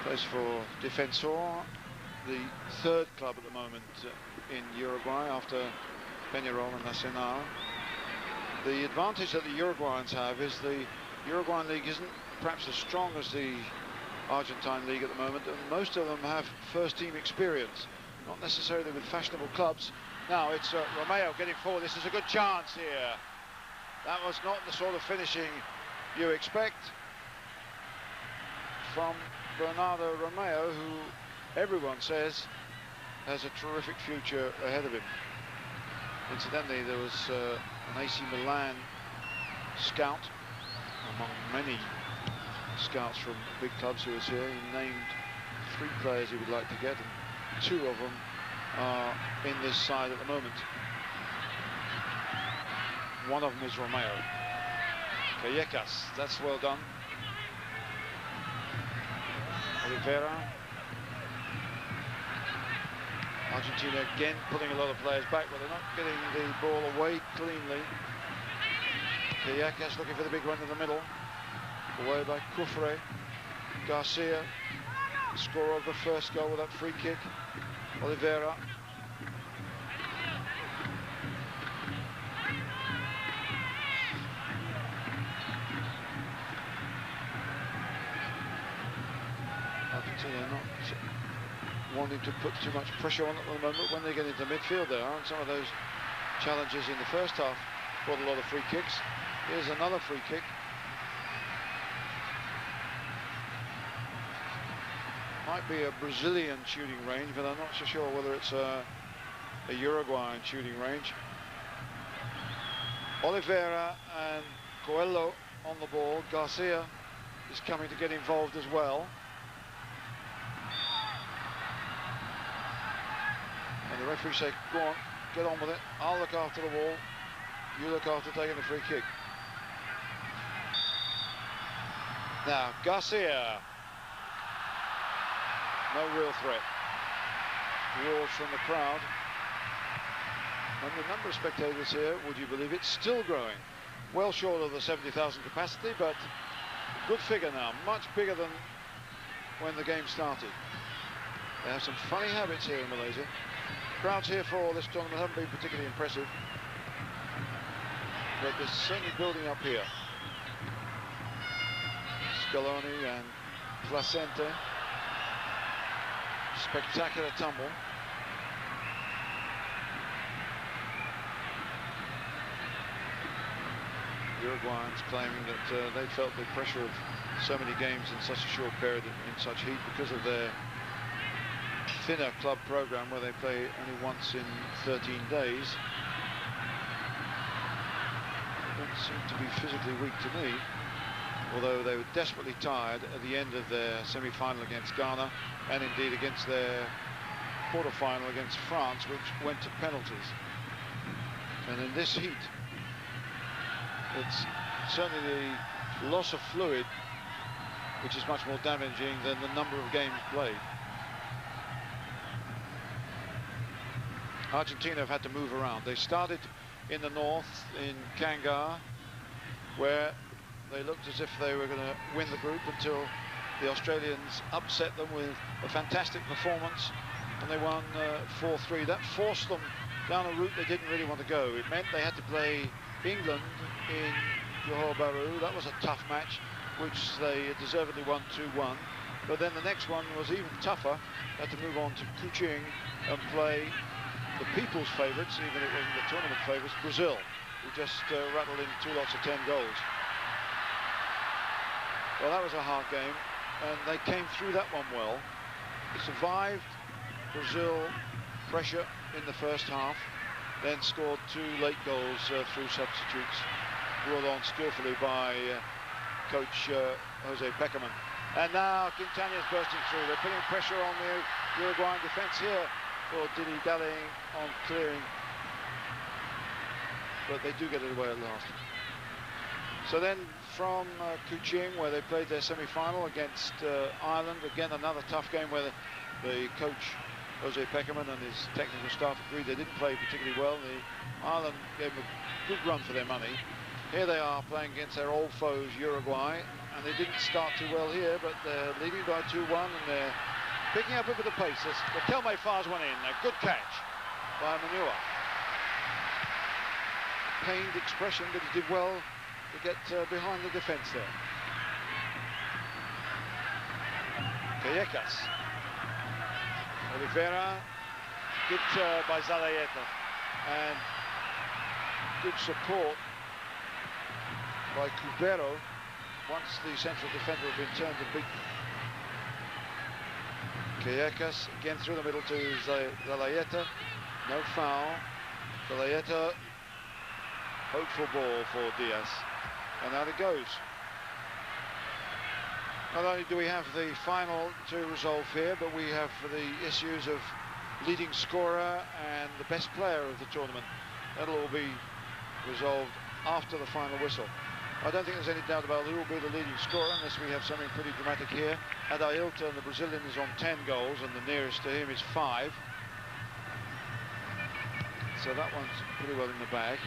Plays for Defensor, the third club at the moment in Uruguay after Peñarol and Nacional. The advantage that the Uruguayans have is the Uruguayan league isn't perhaps as strong as the Argentine league at the moment, and most of them have first team experience, not necessarily with fashionable clubs. Now it's Romeo getting forward. This is a good chance here. That was not the sort of finishing you expect from Bernardo Romeo, who everyone says has a terrific future ahead of him. Incidentally, there was an AC Milan scout among many scouts from big clubs who was here. He named 3 players he would like to get, and 2 of them are in this side at the moment. One of them is Romeo. Callecas, that's well done. Oliveira. Argentina again pulling a lot of players back, but they're not getting the ball away cleanly. Callecas looking for the big one in the middle. Away by Cufre. Garcia, scorer of the first goal with that free kick. Oliveira. Argentina not wanting to put too much pressure on at the moment. When they get into midfield there, and some of those challenges in the first half brought a lot of free kicks. Here's another free kick. Might be a Brazilian shooting range, but I'm not so sure whether it's a Uruguayan shooting range. Oliveira and Coelho on the ball. Garcia is coming to get involved as well. And the referee said, go on, get on with it. I'll look after the ball. You look after taking the free kick. Now, Garcia. No real threat. Roars from the crowd. And the number of spectators here, would you believe it, still growing. Well short of the 70,000 capacity, but a good figure now. Much bigger than when the game started. They have some funny habits here in Malaysia. Crowds here for this tournament haven't been particularly impressive, but they're certainly building up here. Scaloni and Placente. Spectacular tumble. Uruguayans claiming that they felt the pressure of so many games in such a short period in such heat because of their thinner club program where they play only once in 13 days. Don't seem to be physically weak to me, although they were desperately tired at the end of their semi-final against Ghana, and indeed against their quarter-final against France, which went to penalties. And in this heat, it's certainly the loss of fluid which is much more damaging than the number of games played. Argentina have had to move around. They started in the north, in Kangar, where they looked as if they were going to win the group until the Australians upset them with a fantastic performance, and they won 4-3. That forced them down a route they didn't really want to go. It meant they had to play England in Johor Bahru. That was a tough match, which they deservedly won 2-1. But then the next one was even tougher. They had to move on to Kuching and play the people's favourites, even if it wasn't the tournament favourites, Brazil, who just rattled in 2 lots of 10 goals. Well, that was a hard game, and they came through that one well. They survived Brazil pressure in the first half, then scored 2 late goals through substitutes, brought on skillfully by coach Jose Peckerman. And now Quintana's bursting through. They're putting pressure on the Uruguayan defence here for Didi dallying on clearing, but they do get it away at last. So then from Kuching, where they played their semi-final against Ireland, again another tough game where the coach Jose Peckerman and his technical staff agreed they didn't play particularly well. Ireland gave them a good run for their money. Here they are playing against their old foes Uruguay, and they didn't start too well here, but they're leading by 2-1 and they're picking up a bit of pace. The Kelme fires one in, a good catch. by Manua. Pained expression, but he did well to get behind the defence there. Callecas. Oliveira. Good by Zalayeta. And good support by Cubero once the central defender had been turned and beaten. Callecas again through the middle to Zalayeta. No foul. Zalayeta, hopeful ball for Diaz. And out it goes. Not only do we have the final to resolve here, but we have the issues of leading scorer and the best player of the tournament. That'll all be resolved after the final whistle. I don't think there's any doubt about who will be the leading scorer unless we have something pretty dramatic here. Adailton, the Brazilian, is on 10 goals and the nearest to him is 5. So that one's pretty well in the bag.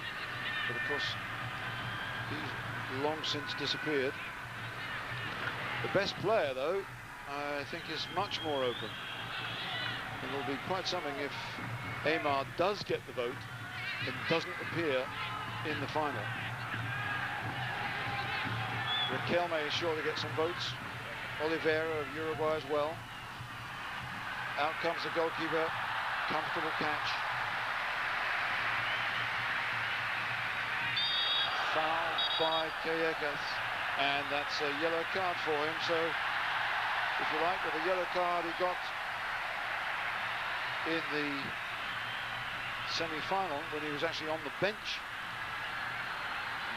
But of course, he's long since disappeared. The best player, though, I think is much more open. And it'll be quite something if Aymar does get the vote and doesn't appear in the final. Riquelme is sure to get some votes. Oliveira of Uruguay as well. Out comes the goalkeeper. Comfortable catch. Fouled by Callecas. And that's a yellow card for him. So, if you like, with a yellow card he got in the semi-final when he was actually on the bench,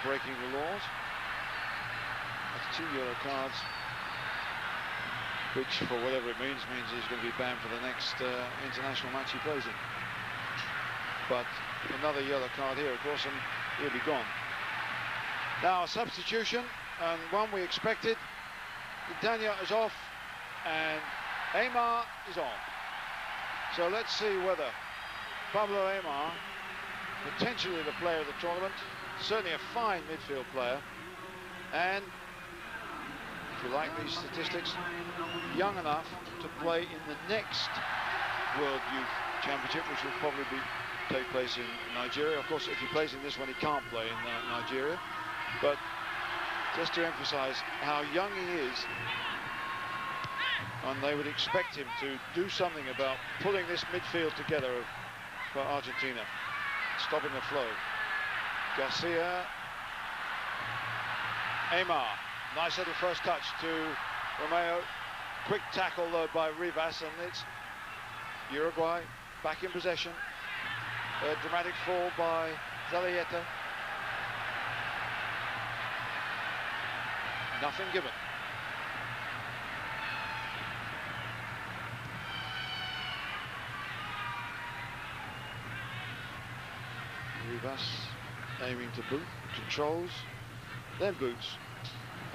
breaking the laws. That's 2 yellow cards, which, for whatever it means he's going to be banned for the next international match he plays in. But another yellow card here, of course, and he'll be gone. Now, a substitution, and one we expected. Dania is off, and Aymar is on. So let's see whether Pablo Aymar, potentially the player of the tournament, certainly a fine midfield player, and, if you like these statistics, young enough to play in the next World Youth Championship, which will probably take place in Nigeria. Of course, if he plays in this one, he can't play in Nigeria. But just to emphasize how young he is, and they would expect him to do something about pulling this midfield together for Argentina, stopping the flow. Garcia, Aymar, nice little first touch to Romeo. Quick tackle though by Rivas, and it's Uruguay back in possession. A dramatic fall by Zalayeta. Nothing given. Rivas aiming to boot, controls, then boots,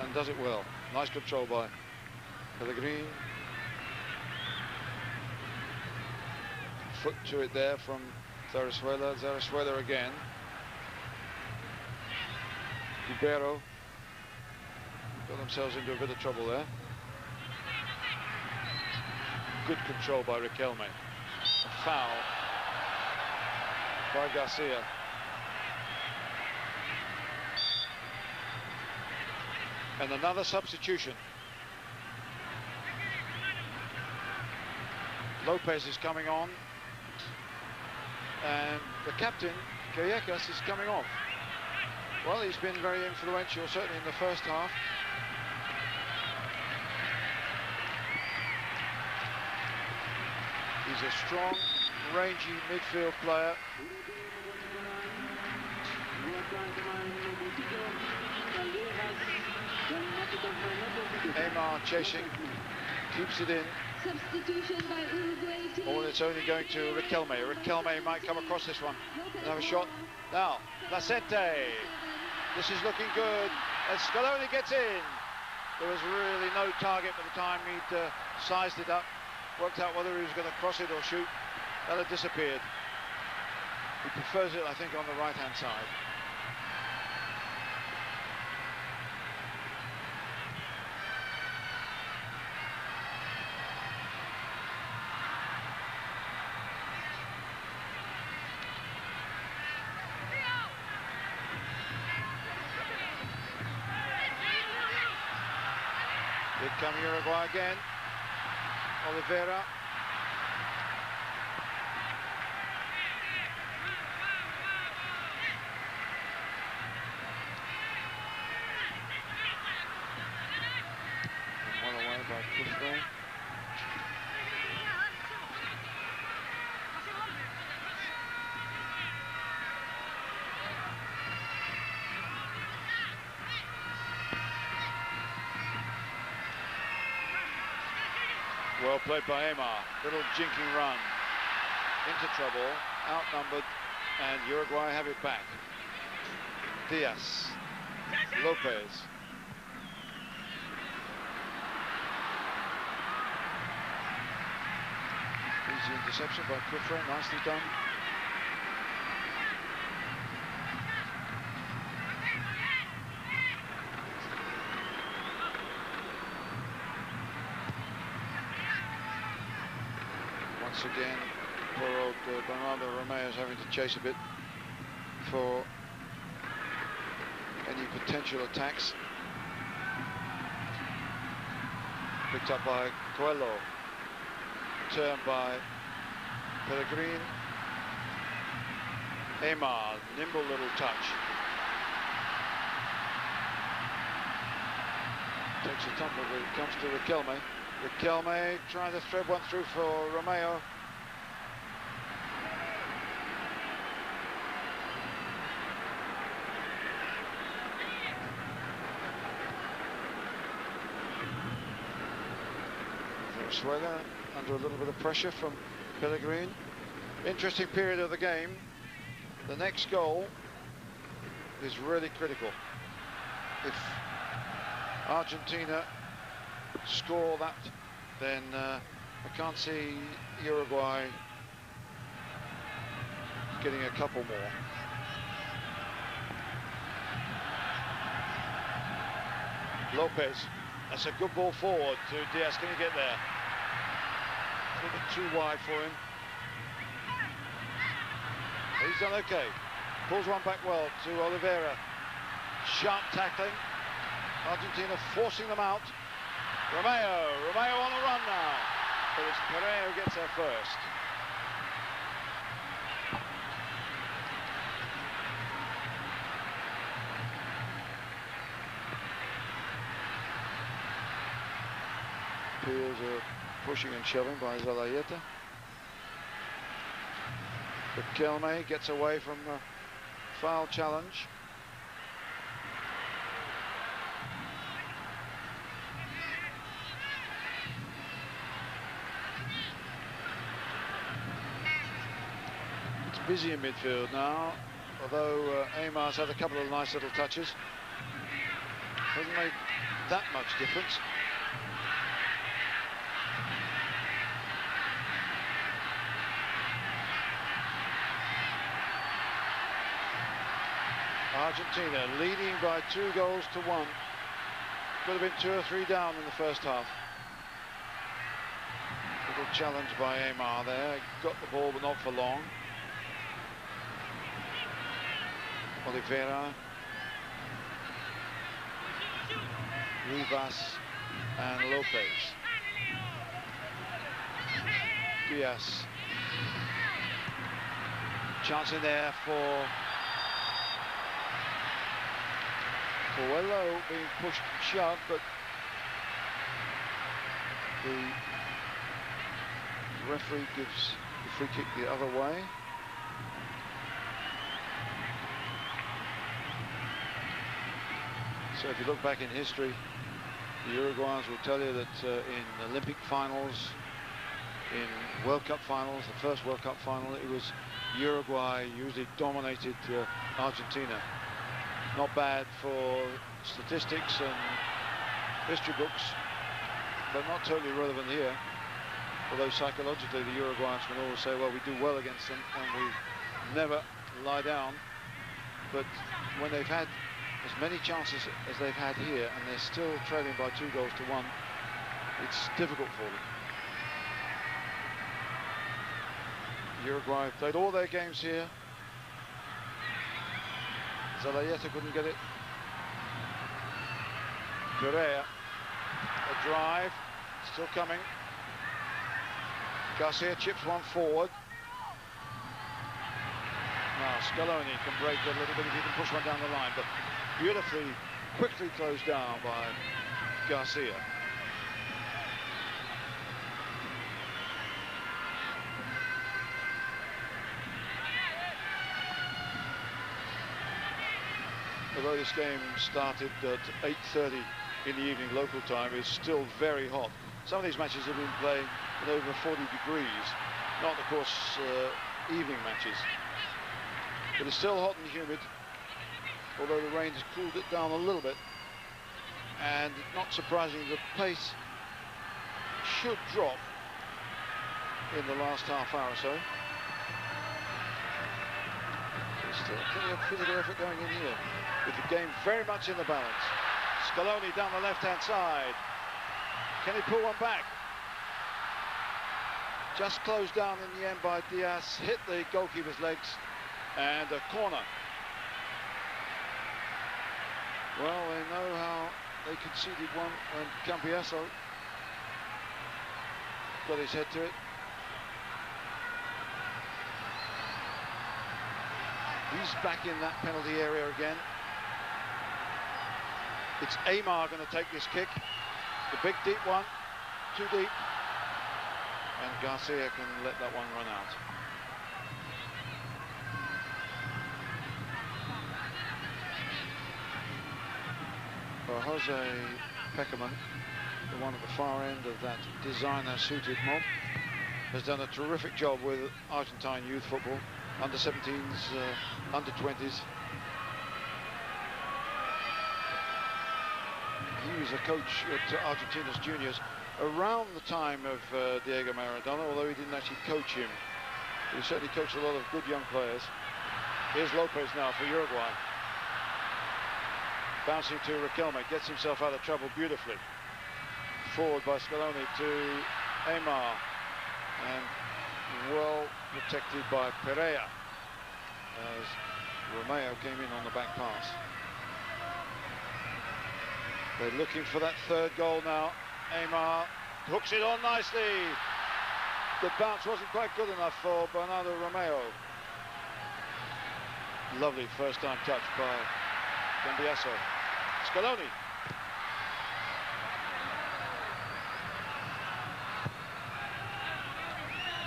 and does it well. Nice control by Pellegrini. Foot to it there from Zarzuela. Zarzuela again. Cubero got themselves into a bit of trouble there. Good control by Riquelme. A foul by Garcia. And another substitution. Lopez is coming on. And the captain, Callecas, is coming off. Well, he's been very influential, certainly in the first half. He's a strong, rangy midfield player. Aymar chasing, keeps it in. Substitution by Uruguay team. Oh, it's only going to Riquelme. Riquelme might come across this one and have a shot. Now, Placente. This is looking good. As Scaloni gets in. There was really no target by the time he'd sized it up. Worked out whether he was going to cross it or shoot. That had disappeared. He prefers it, I think, on the right-hand side. Here come Uruguay again. Oliveira. And one away by Kufre. Well played by Amar. Little jinking run. Into trouble. Outnumbered. And Uruguay have it back. Diaz. Lopez. Easy interception by Kufre. Nicely done. Once again, poor old Bernardo Romeo is having to chase a bit for any potential attacks. Picked up by Coelho. Turned by Pellegrin. Amar, nimble little touch. Takes a tumble, but it comes to Riquelme. Riquelme trying to thread one through for Romeo. Venezuela under a little bit of pressure from Pellegrin. Interesting period of the game. The next goal is really critical. If Argentina score that, then I can't see Uruguay getting a couple more. Lopez, that's a good ball forward to Diaz. Can he get there? A little bit too wide for him. He's done okay. Pulls one back well to Oliveira. Sharp tackling. Argentina forcing them out. Romeo on the run now. But it's Pereira who gets there first. Appears pushing and shoving by Zalayeta. Riquelme gets away from the foul challenge. It's busy in midfield now, although Amar's had a couple of nice little touches. Hasn't made that much difference. Argentina leading by 2 goals to 1. Could have been 2 or 3 down in the first half. Little challenge by Amar there. Got the ball, but not for long. Oliveira. Rivas and Lopez. Diaz. Chance in there for Coelho being pushed and shoved, but the referee gives the free kick the other way. So if you look back in history, the Uruguayans will tell you that in Olympic finals, in World Cup finals, the first World Cup final, it was Uruguay usually dominated Argentina. Not bad for statistics and history books, but not totally relevant here. Although psychologically the Uruguayans can always say, well, we do well against them and we never lie down. But when they've had as many chances as they've had here and they're still trailing by 2 goals to 1, it's difficult for them. Uruguay played all their games here. Zalayeta couldn't get it. Pereira A drive, still coming. Garcia chips one forward. Now Scaloni can break a little bit if he can push one down the line, but beautifully, quickly closed down by Garcia. Although this game started at 8:30 in the evening local time, it's still very hot. Some of these matches have been playing at over 40 degrees, not of course evening matches. But it's still hot and humid, although the rain has cooled it down a little bit. And not surprising, the pace should drop in the last half hour or so. There's still plenty of physical effort going in here, with the game very much in the balance. Scaloni down the left-hand side. Can he pull one back? Just closed down in the end by Diaz, hit the goalkeeper's legs, and a corner. Well, they know how they conceded one when Cambiaso got his head to it. He's back in that penalty area again. It's Aymar going to take this kick. The big deep one, too deep. And Garcia can let that one run out. Well, Jose Peckerman, the one at the far end of that designer-suited mob, has done a terrific job with Argentine youth football, under-17s, under-20s. He was a coach at Argentina's juniors around the time of Diego Maradona, although he didn't actually coach him. He certainly coached a lot of good young players. Here's Lopez now for Uruguay. Bouncing to Riquelme, gets himself out of trouble beautifully. Forward by Scaloni to Aymar, and well protected by Pereira as Romeo came in on the back pass. They're looking for that third goal now. Aymar hooks it on nicely. The bounce wasn't quite good enough for Bernardo Romeo. Lovely first time touch by Cambiaso. Scaloni.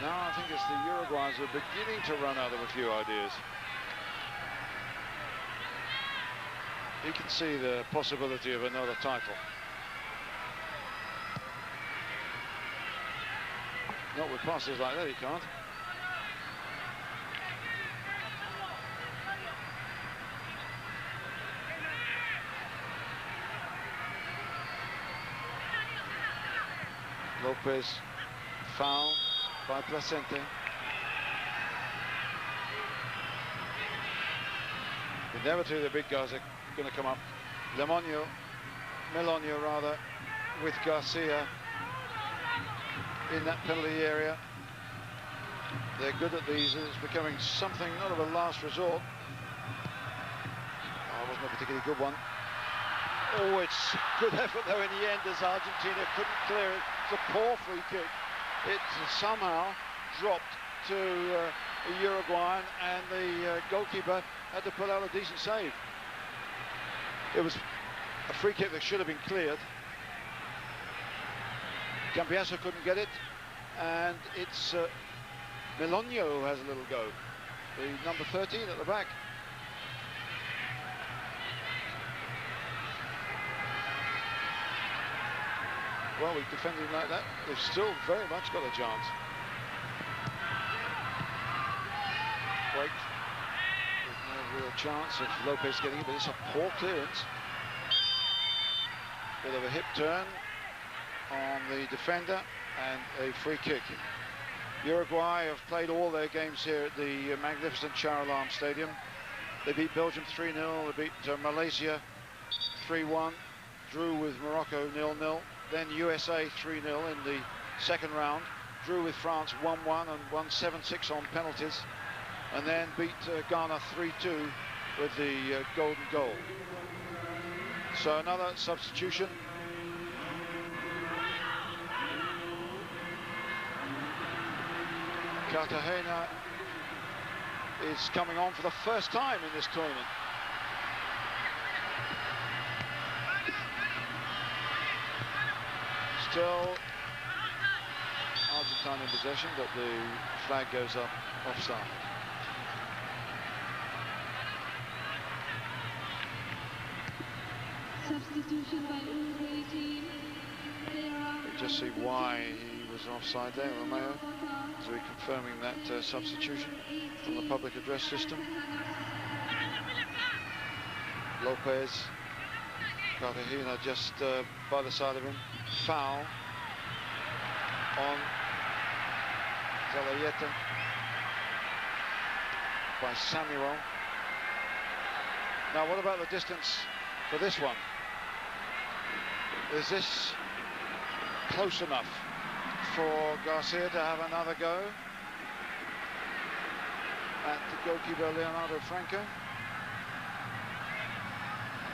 Now I think it's the Uruguayans who are beginning to run out of a few ideas. You can see the possibility of another title. Not with passes like that, he can't. Lopez foul by Placente. Inevitably the big guys are going to come up. Melonio rather, with Garcia in that penalty area. They're good at these, and it's becoming something not of a last resort. Oh, it wasn't a particularly good one. Oh, it's good effort though in the end, as Argentina couldn't clear it. It's a poor free kick. It somehow dropped to Uruguayan, and the goalkeeper had to put out a decent save. It was a free kick that should have been cleared. Cambiaso couldn't get it, and it's Melonio who has a little go. The number 13 at the back. Well, we've defended like that. They've still very much got a chance. Break. There's no real chance of Lopez getting it, but it's a poor clearance. Bit of a hip turn on the defender, and a free kick. Uruguay have played all their games here at the magnificent Shah Alam Stadium. They beat Belgium 3-0, they beat Malaysia 3-1, drew with Morocco 0-0. Then USA 3-0 in the second round, drew with France 1-1 and won 7-6 on penalties, and then beat Ghana 3-2 with the golden goal. So another substitution. Cartagena is coming on for the first time in this tournament. Still Argentina in possession, but the flag goes up offside. Substitution by Uruguay team. You just see why he was offside there, Romeo. Is reconfirming that substitution from the public address system. Lopez, Cartagena just by the side of him. Foul on Zalayeta by Samuel. Now, what about the distance for this one? Is this close enough for Garcia to have another go at the goalkeeper Leonardo Franco?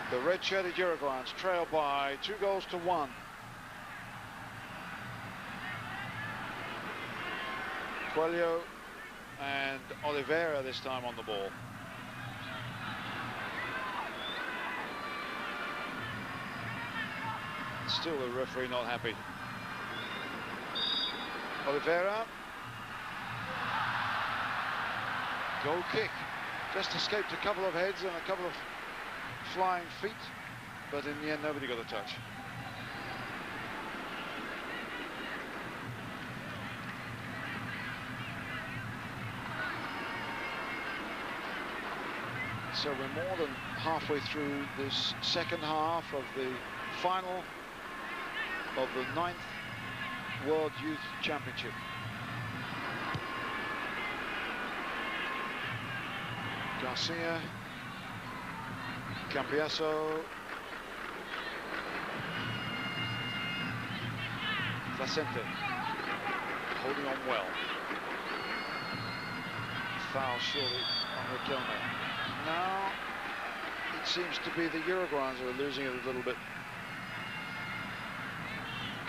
The red-shirted Uruguayans trail by 2-1. Coelho and Oliveira this time on the ball. Still the referee not happy. Oliveira. Goal kick. Just escaped a couple of heads and a couple of flying feet, but in the end nobody got a touch. So we're more than halfway through this second half of the final of the 9th World Youth Championship. Garcia, Cambiaso, Placente, holding on well. Foul surely on Riquelme. Now it seems to be the Uruguayans who are losing it a little bit.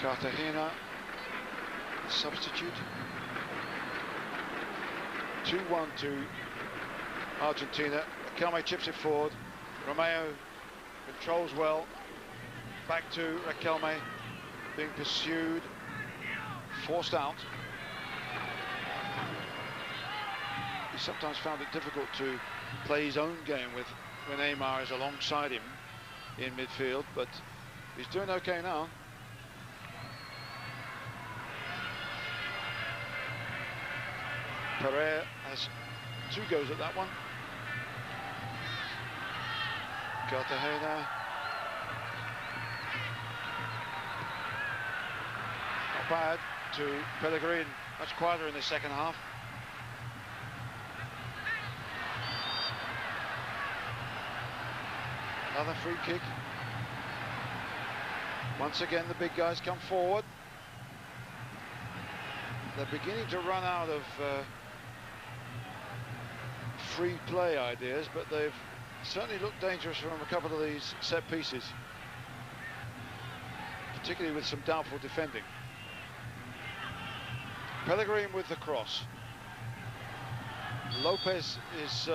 Cartagena, substitute. 2-1 to Argentina. Riquelme chips it forward. Romeo controls well. Back to Riquelme, being pursued, forced out. He sometimes found it difficult to play his own game when Aymar is alongside him in midfield, but he's doing okay now. Pereira has 2 goes at that one. Cartagena. Not bad to Pellegrin. Much quieter in the second half. Another free kick. Once again, the big guys come forward. They're beginning to run out of free play ideas, but they've certainly looked dangerous from a couple of these set pieces, particularly with some doubtful defending. Pellegrin with the cross. Lopez is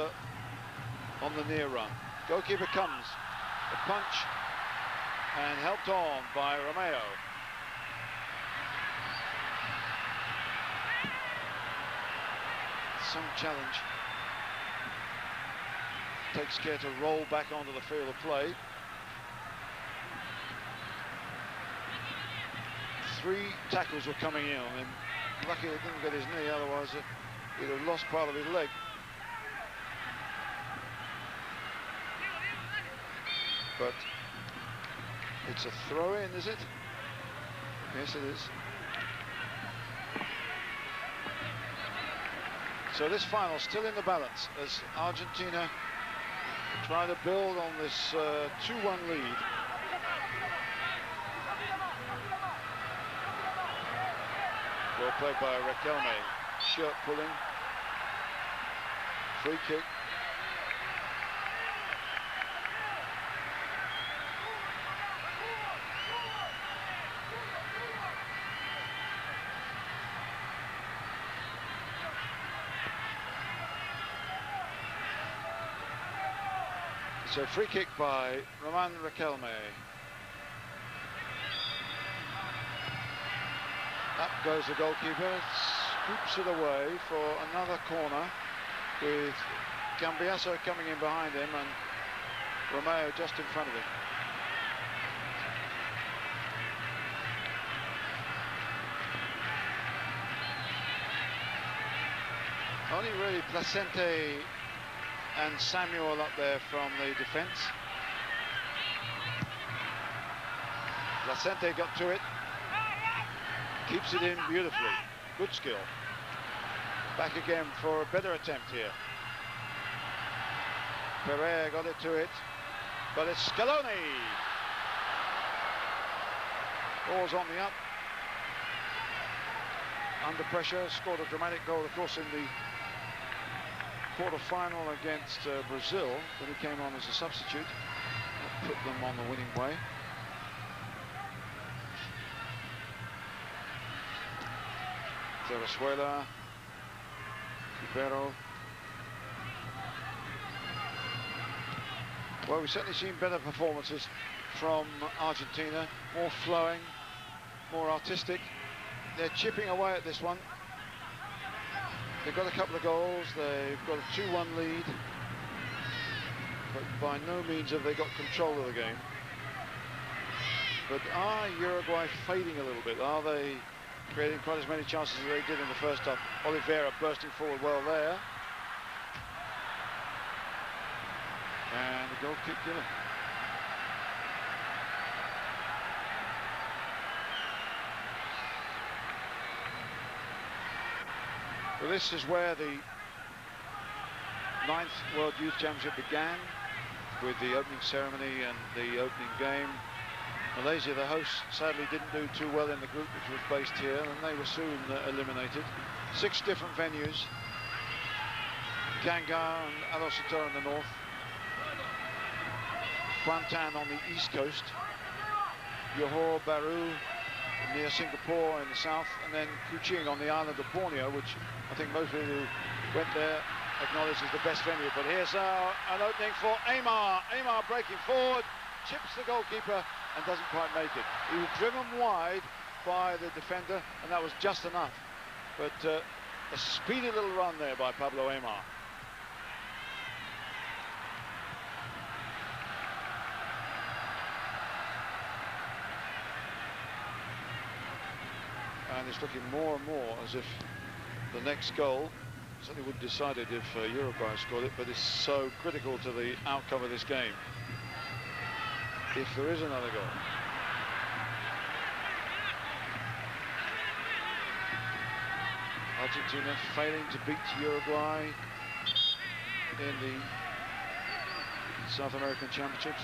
on the near run. Goalkeeper comes, the punch, and helped on by Romeo. Some challenge. Takes care to roll back onto the field of play. 3 tackles were coming in, and lucky he didn't get his knee, otherwise he'd have lost part of his leg. But it's a throw-in, is it? Yes, it is. So this final still in the balance as Argentina try to build on this 2-1 lead. Well played by Riquelme. Shirt pulling. Free kick. So free kick by Roman Riquelme. Up goes the goalkeeper, scoops it away for another corner with Cambiasso coming in behind him and Romeo just in front of him. Only really Placente and Samuel up there from the defence. Placente got to it, keeps it in beautifully, good skill. Back again for a better attempt here. Pereira got it to it, but it's Scaloni. Ball's on the up. Under pressure, scored a dramatic goal, of course, in the quarter-final against Brazil, when he came on as a substitute. That put them on the winning way. Venezuela, Ribeiro. Well, we've certainly seen better performances from Argentina, more flowing, more artistic. They're chipping away at this one. They've got a couple of goals, they've got a 2-1 lead, but by no means have they got control of the game. But are Uruguay fading a little bit? Are they creating quite as many chances as they did in the first half? Oliveira bursting forward well there. And the goal kick given. Well, this is where the 9th World Youth Championship began, with the opening ceremony and the opening game. Malaysia, the hosts, sadly didn't do too well in the group, which was based here, and they were soon eliminated. 6 different venues. Kanga and Alocito in the north. Kuantan on the east coast. Johor Bahru near Singapore in the south, and then Kuching on the island of Borneo, which I think most people who went there acknowledge is the best venue. But here's an opening for Aymar. Aymar breaking forward, chips the goalkeeper and doesn't quite make it. He was driven wide by the defender, and that was just enough. But a speedy little run there by Pablo Aymar. And it's looking more and more as if the next goal certainly would have decided if Uruguay scored it, but it's so critical to the outcome of this game if there is another goal. Argentina failing to beat Uruguay in the South American Championships.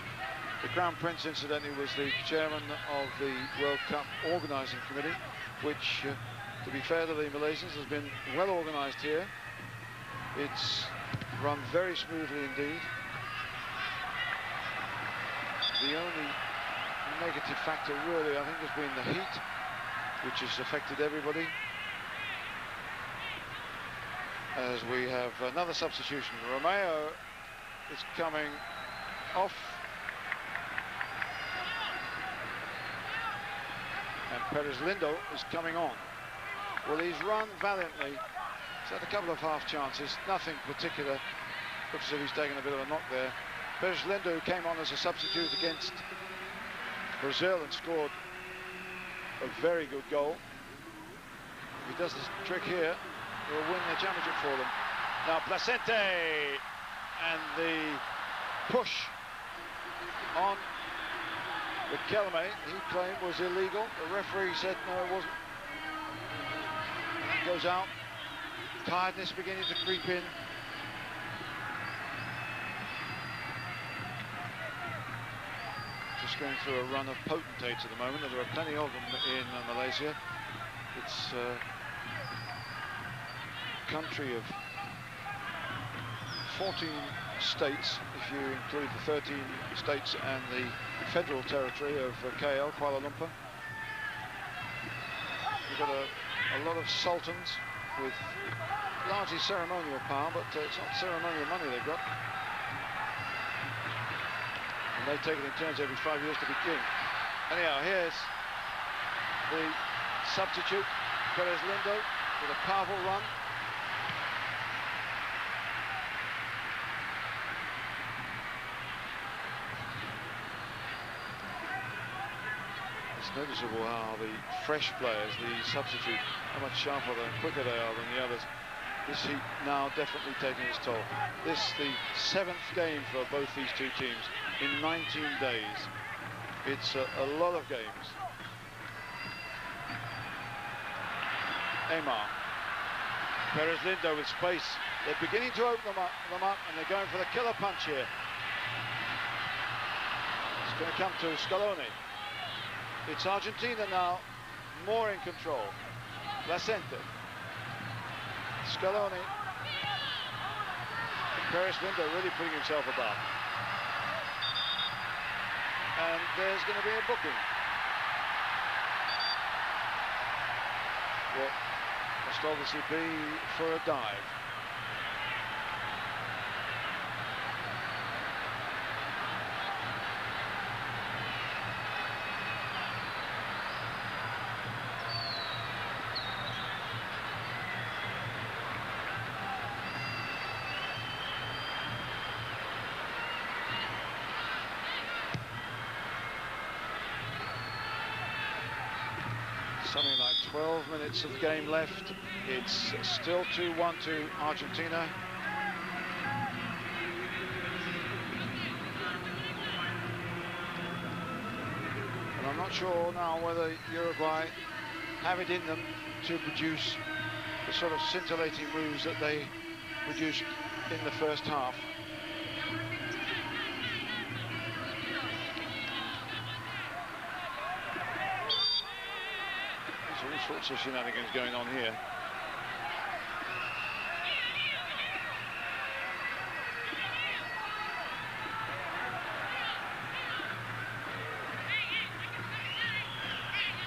The Crown Prince, incidentally, was the chairman of the World Cup organising committee, which, to be fair to the Malaysians, has been well organised here. It's run very smoothly indeed. The only negative factor, really, I think, has been the heat, which has affected everybody. As we have another substitution. Romeo is coming off. And Perez Lindo is coming on. Well, he's run valiantly. He's had a couple of half chances, nothing particular. Looks as if he's taken a bit of a knock there. Perez Lindo, who came on as a substitute against Brazil and scored a very good goal. If he does this trick here, he'll win the championship for them. Now Placente, and the push on Riquelme, he claimed was illegal. The referee said no, it wasn't. He goes out. Tiredness beginning to creep in. Just going through a run of potentates at the moment. There are plenty of them in Malaysia. It's a country of 14 states, if you include the 13 states and the federal territory of KL, Kuala Lumpur. We've got a lot of sultans with largely ceremonial power, but it's not ceremonial money they've got. They take it in turns every 5 years to be king. Anyhow, here's the substitute, Perez Lindo, with a powerful run. It's noticeable how the fresh players, the substitute, how much sharper and quicker they are than the others. This heat now definitely taking its toll. This the 7th game for both these two teams in 19 days. It's a lot of games. Aymar. Perez Lindo with space. They're beginning to open them up, and they're going for the killer punch here. It's going to come to Scaloni. It's Argentina now, more in control. Placente. Scaloni. Perez Lindo really putting himself about. And there's going to be a booking. What must obviously be for a dive. Something like 12 minutes of the game left. It's still 2-1 to Argentina. And I'm not sure now whether Uruguay have it in them to produce the sort of scintillating moves that they produced in the first half. All sorts of shenanigans going on here.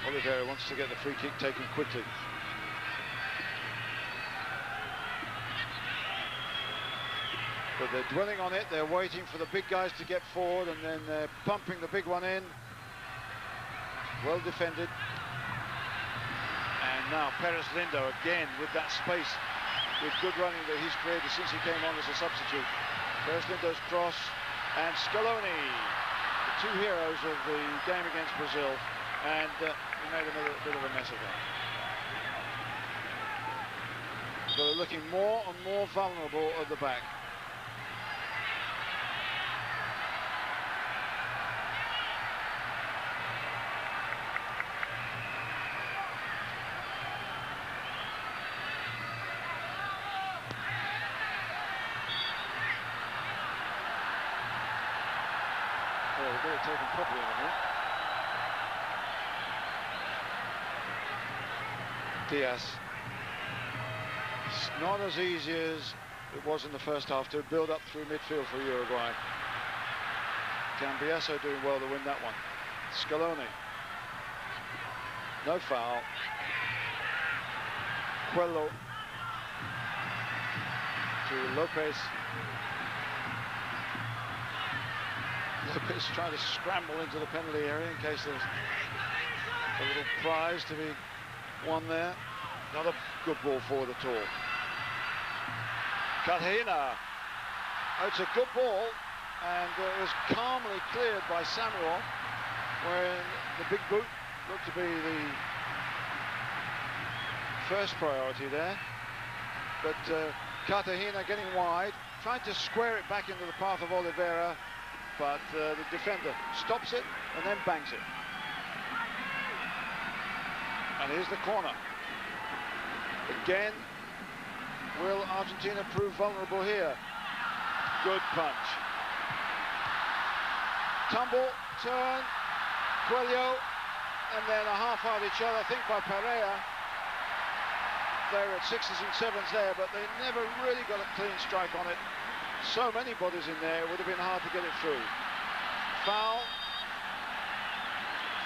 Oliveira wants to get the free kick taken quickly. But they're dwelling on it, they're waiting for the big guys to get forward, and then they're pumping the big one in. Well defended. And now Perez Lindo again with that space, with good running that he's created since he came on as a substitute. Perez Lindo's cross, and Scaloni, the two heroes of the game against Brazil, and he made a bit of a mess of that. So they're looking more and more vulnerable at the back. Get it taken properly in a minute. Diaz. It's not as easy as it was in the first half to build up through midfield for Uruguay. Cambiaso doing well to win that one. Scaloni. No foul. Coelho to Lopez. Lopez trying to scramble into the penalty area in case there's a little prize to be won there. Another good ball forward at all. Cartagena. Oh, it's a good ball, and it was calmly cleared by Samuel, where the big boot looked to be the first priority there. But Cartagena getting wide, trying to square it back into the path of Oliveira, but the defender stops it and then bangs it. And here's the corner. Again, will Argentina prove vulnerable here? Good punch. Tumble, turn, Coelho, and then a half-hearted shot, I think, by Pereira. They're at 6s and 7s there, but they never really got a clean strike on it. So many bodies in there, it would have been hard to get it through. Foul.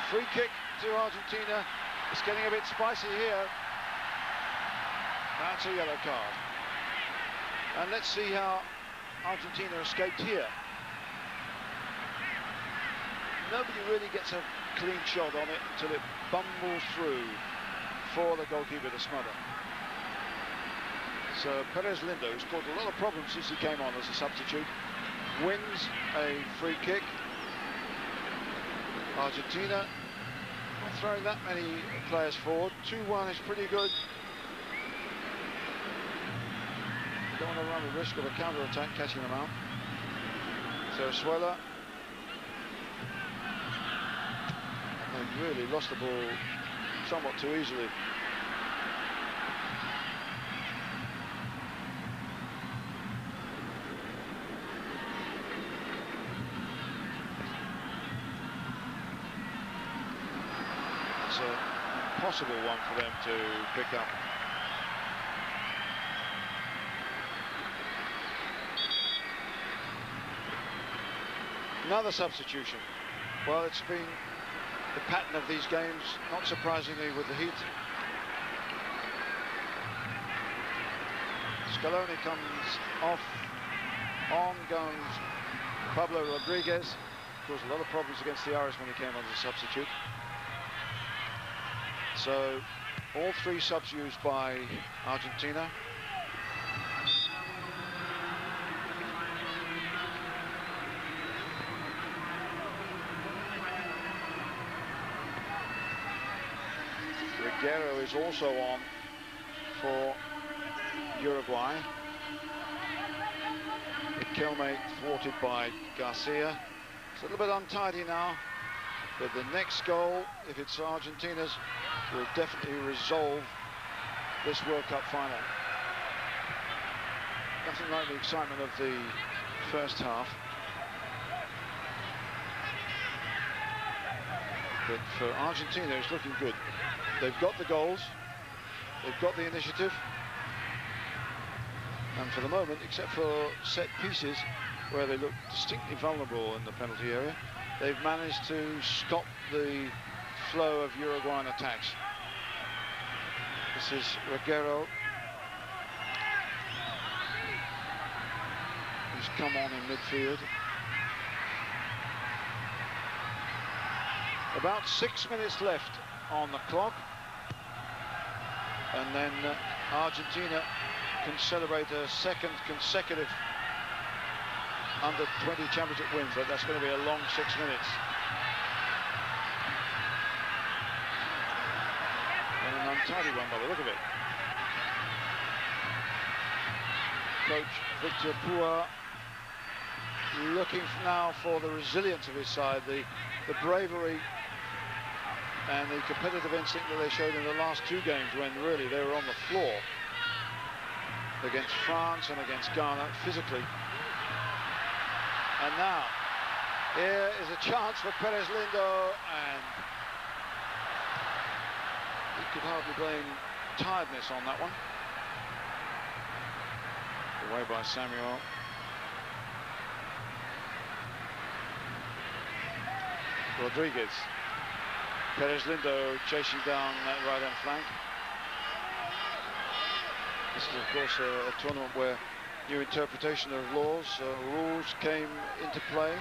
Free kick to Argentina. It's getting a bit spicy here. That's a yellow card. And let's see how Argentina escaped here. nobody really gets a clean shot on it until it bumbles through for the goalkeeper to smother. So Perez Lindo, who's caused a lot of problems since he came on as a substitute, wins a free kick. Argentina not throwing that many players forward. 2-1 is pretty good. Don't want to run the risk of a counter-attack catching them out. So Suela. They really lost the ball somewhat too easily. It's an impossible one for them to pick up. Another substitution. Well, it's been the pattern of these games, not surprisingly, with the heat. Scaloni comes off. On goes Pablo Rodriguez. Caused a lot of problems against the Irish when he came on as a substitute. So all three subs used by Argentina. Guerrero is also on for Uruguay. Kelme thwarted by Garcia. It's a little bit untidy now, but the next goal, if it's Argentina's, will definitely resolve this World Cup final. Nothing like the excitement of the first half. But for Argentina, it's looking good. They've got the goals, they've got the initiative, and for the moment, except for set pieces where they look distinctly vulnerable in the penalty area, they've managed to stop the flow of Uruguayan attacks. This is Reguero, who's come on in midfield. About 6 minutes left on the clock, and then Argentina can celebrate a second consecutive under-20 championship win, but that's going to be a long 6 minutes. And an untidy one by the look of it. Coach Victor Pua looking now for the resilience of his side, the bravery and the competitive instinct that they showed in the last two games, when really they were on the floor against France and against Ghana physically. And now here is a chance for Perez Lindo, and he could hardly blame tiredness on that one. Away by Samuel. Rodriguez. Perez Lindo chasing down that right-hand flank. This is, of course, a tournament where new interpretation of laws, rules came into play.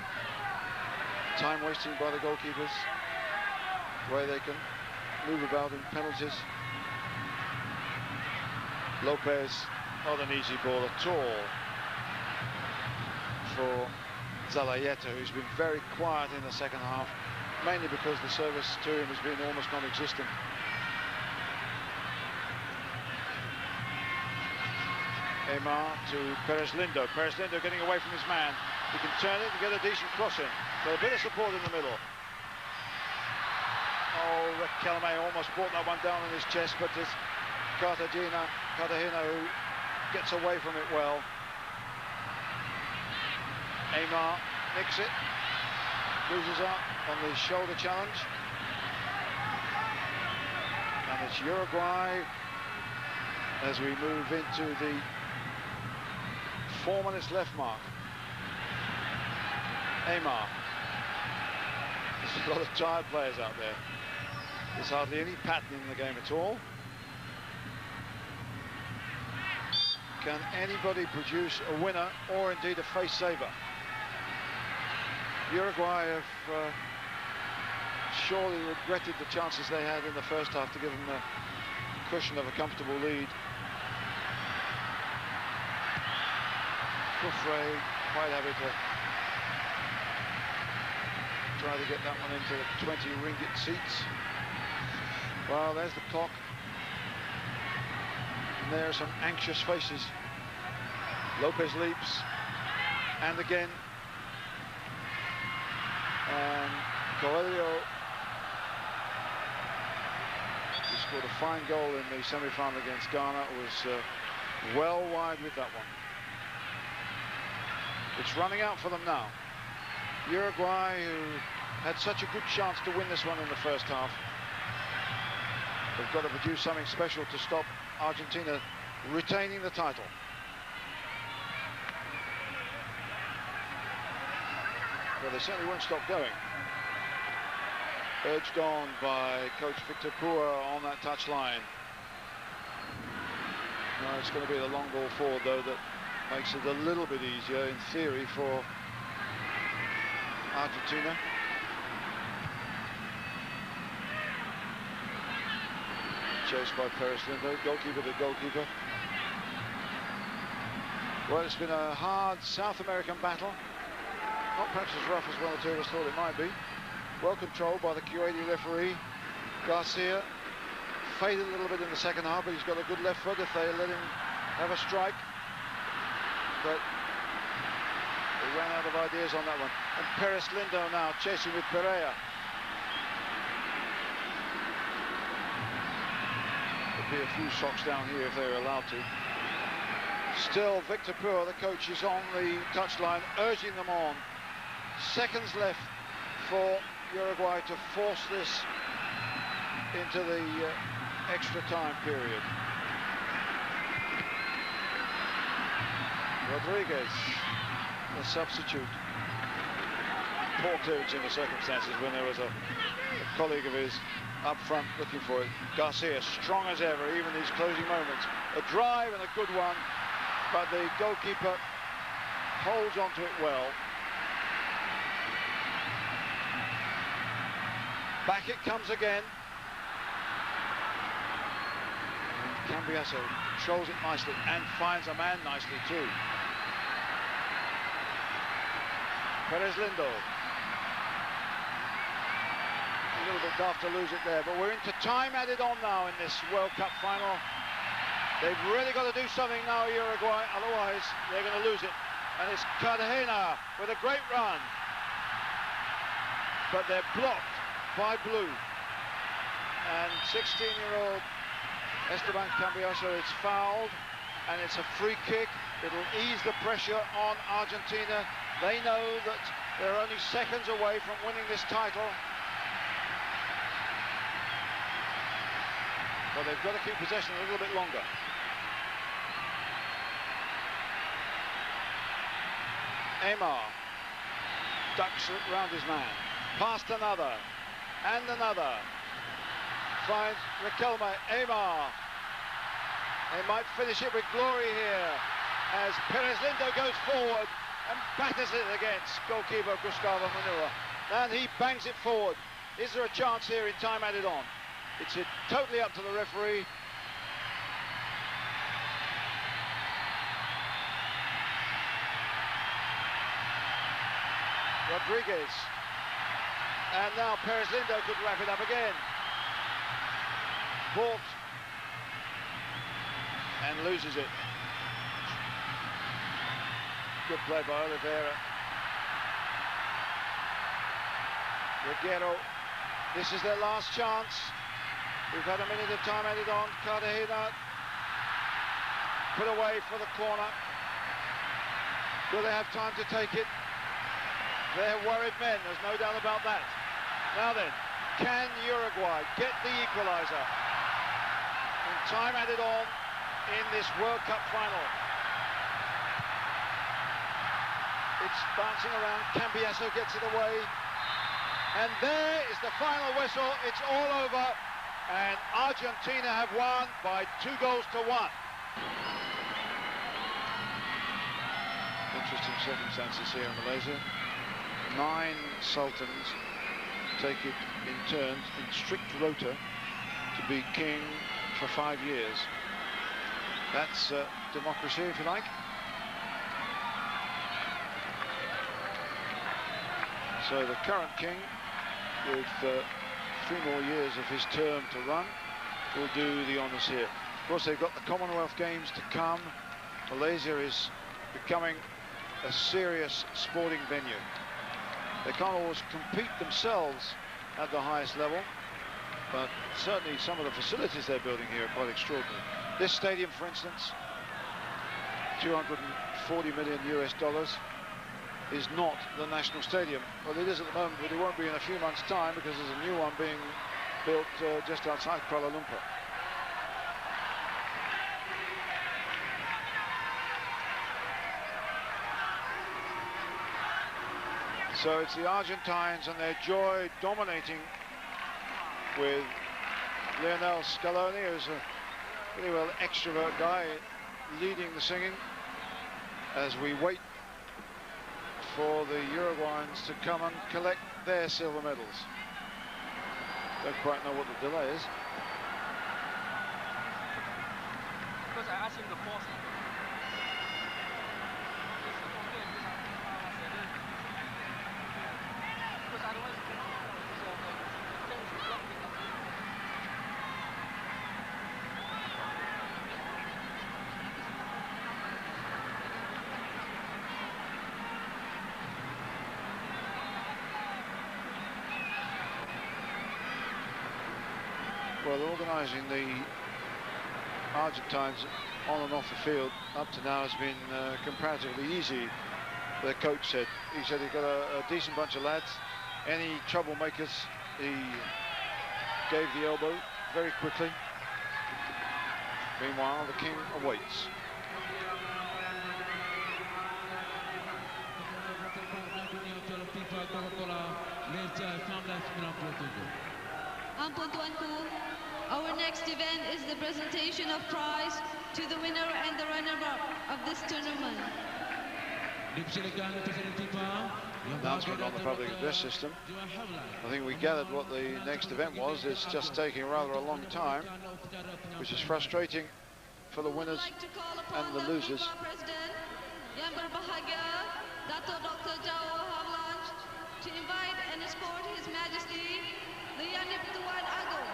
Time wasting by the goalkeepers, the way they can move about in penalties. Lopez, not an easy ball at all for Zalayeta, who's been very quiet in the second half, mainly because the service to him has been almost non-existent. Aymar to Perez Lindo. Perez Lindo getting away from his man. He can turn it and get a decent cross in. So a bit of support in the middle. Oh, Riquelme almost brought that one down on his chest, but it's Cartagena who gets away from it well. Aymar nicks it, loses out on the shoulder challenge. And it's Uruguay as we move into the 4 minutes left mark. Aymar. There's a lot of tired players out there. There's hardly any pattern in the game at all. Can anybody produce a winner or indeed a face saver? Uruguay have surely regretted the chances they had in the first half to give them the cushion of a comfortable lead. Kufre quite happy to try to get that one into the 20 ringgit seats. Well, there's the clock. And there are some anxious faces. Lopez leaps. And again. And Coelho, who scored a fine goal in the semi-final against Ghana, was well wide with that one. It's running out for them now. Uruguay, who had such a good chance to win this one in the first half, they've got to produce something special to stop Argentina retaining the title. Well, they certainly won't stop going. Urged on by coach Victor Pua on that touchline. No, it's going to be the long ball forward, though, that makes it a little bit easier, in theory, for Argentina. Chased by Perez Lindo, goalkeeper to goalkeeper. Well, it's been a hard South American battle. Not perhaps as rough as one or two of us thought it might be. Well controlled by the Kuwaiti referee. Garcia faded a little bit in the second half, but he's got a good left foot if they let him have a strike. But they ran out of ideas on that one. And Perez Lindo now chasing with Pereira. Be a few socks down here if they were allowed to. Still, Victor Pua, the coach, is on the touchline, urging them on. Seconds left for Uruguay to force this into the extra time period. Rodriguez, the substitute. Poor clearance in the circumstances when there was a colleague of his up front looking for it. Garcia strong as ever, even these closing moments. A drive and a good one, but the goalkeeper holds onto it well. Back it comes again. And Cambiasso controls it nicely and finds a man nicely too. Perez Lindo. A little bit daft to lose it there, but we're into time added on now in this World Cup final. They've really got to do something now, Uruguay, otherwise they're going to lose it. And it's Cartagena with a great run, but they're blocked by blue. And 16-year-old Esteban Cambiasso is fouled, and it's a free kick. It'll ease the pressure on Argentina. They know that they're only seconds away from winning this title. But they've got to keep possession a little bit longer. Aymar ducks around his man. Past another. And another. Finds Riquelme. Aymar. They might finish it with glory here as Perez Lindo goes forward and batters it against goalkeeper Gustavo Manua. And he bangs it forward. Is there a chance here in time added on? It's totally up to the referee. Rodriguez. And now Perez Lindo could wrap it up again. Bought. And loses it. Good play by Oliveira. Reguero. This is their last chance. We've had a minute of time added on. Cartagena put away for the corner. Will they have time to take it? They're worried men, there's no doubt about that. Now then, can Uruguay get the equaliser? And time added on in this World Cup final. It's bouncing around. Cambiasso gets it away. And there is the final whistle. It's all over. And Argentina have won by 2-1. Interesting circumstances here in Malaysia. 9 sultans take it in turns in strict rota to be king for 5 years. That's democracy, if you like. So the current king, with 3 more years of his term to run, will do the honours here. Of course, they've got the Commonwealth Games to come. Malaysia is becoming a serious sporting venue. They can't always compete themselves at the highest level, but certainly some of the facilities they're building here are quite extraordinary. This stadium, for instance, 240 million US dollars, is not the national stadium. Well, it is at the moment, but it won't be in a few months' time, because there's a new one being built just outside Kuala Lumpur. So it's the Argentines and their joy dominating, with Lionel Scaloni, who's a really well extrovert guy, leading the singing, as we wait for the Uruguayans to come and collect their silver medals. Don't quite know what the delay is. Because I asked him the force. Because otherwise, well, organising the Argentines on and off the field up to now has been comparatively easy, the coach said. He said he got a decent bunch of lads. Any troublemakers, he gave the elbow very quickly. Meanwhile, the king awaits. Ampun tuanku, our next event is the presentation of prize to the winner and the runner-up of this tournament. Announcement on the public address system. I think we gathered what the next event was. It's just taking rather a long time, which is frustrating for the winners and the losers. Yang berbahagia, Dato' Dr. Jawa have launched to invite and escort His Majesty the Yanip Tuan Agong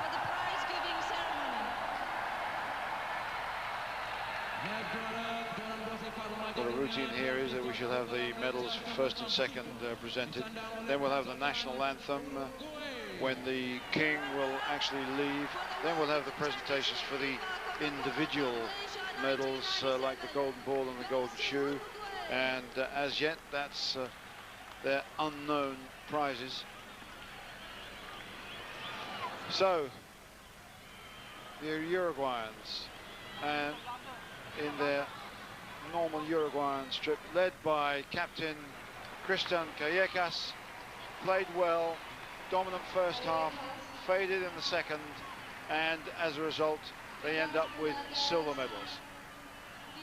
for the prize-giving ceremony. Well, the routine here is that we shall have the medals first and second presented. Then we'll have the national anthem when the king will actually leave. Then we'll have the presentations for the individual medals, like the golden ball and the golden shoe. And as yet, that's their unknown prizes. So, the Uruguayans, and in their normal Uruguayan strip, led by captain Cristian Callecas, played well, dominant first half, faded in the second, and as a result, they end up with silver medals.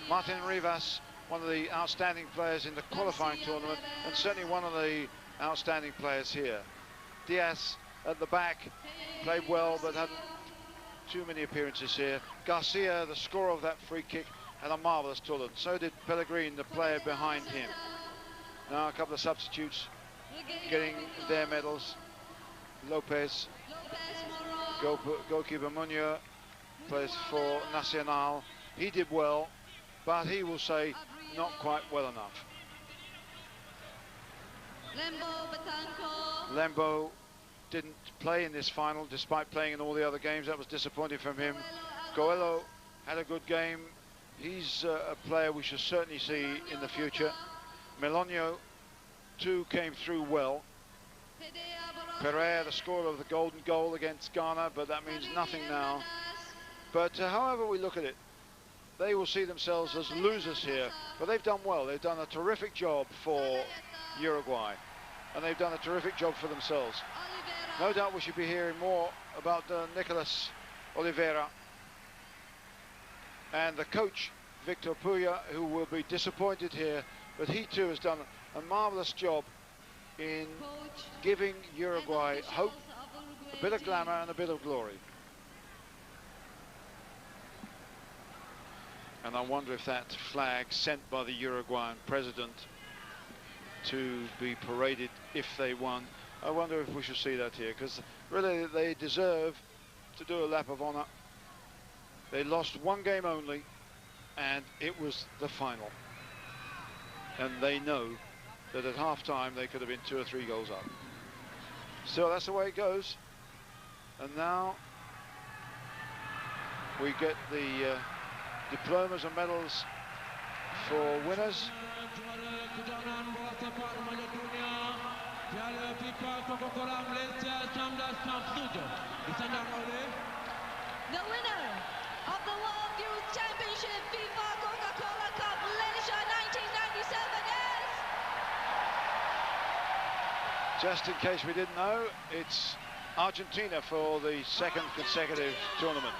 Martin Rivas, one of the outstanding players in the qualifying tournament, and certainly one of the outstanding players here. Diaz at the back, played well, but hadn't too many appearances here. Garcia, the scorer of that free kick, had a marvellous tournament. So did Pellegrin, the player behind him. Now a couple of substitutes getting their medals. Lopez, goalkeeper Munoz, plays for Nacional. He did well, but he will say not quite well enough. Lembo didn't play in this final, despite playing in all the other games. That was disappointing from him. Coelho had a good game. He's a player we should certainly see in the future. Melonio, too, came through well. Pereira, the scorer of the golden goal against Ghana, but that means nothing now. But however we look at it, they will see themselves as losers here, but they've done well. They've done a terrific job for Uruguay, and they've done a terrific job for themselves. No doubt we should be hearing more about Nicolas Oliveira and the coach, Victor Puya, who will be disappointed here, but he too has done a marvellous job in Coach giving and Uruguay hope, officials of a Uruguay bit of team. glamour and a bit of glory. And I wonder if that flag sent by the Uruguayan president to be paraded if they won, I wonder if we should see that here, because really they deserve to do a lap of honor. They lost one game only, and it was the final. And they know that at half-time they could have been 2 or 3 goals up. So that's the way it goes. And now we get the diplomas and medals for winners. The winner of the World Youth Championship FIFA Coca-Cola Cup Malaysia 1997 is... Just in case we didn't know, it's Argentina for the 2nd consecutive tournament.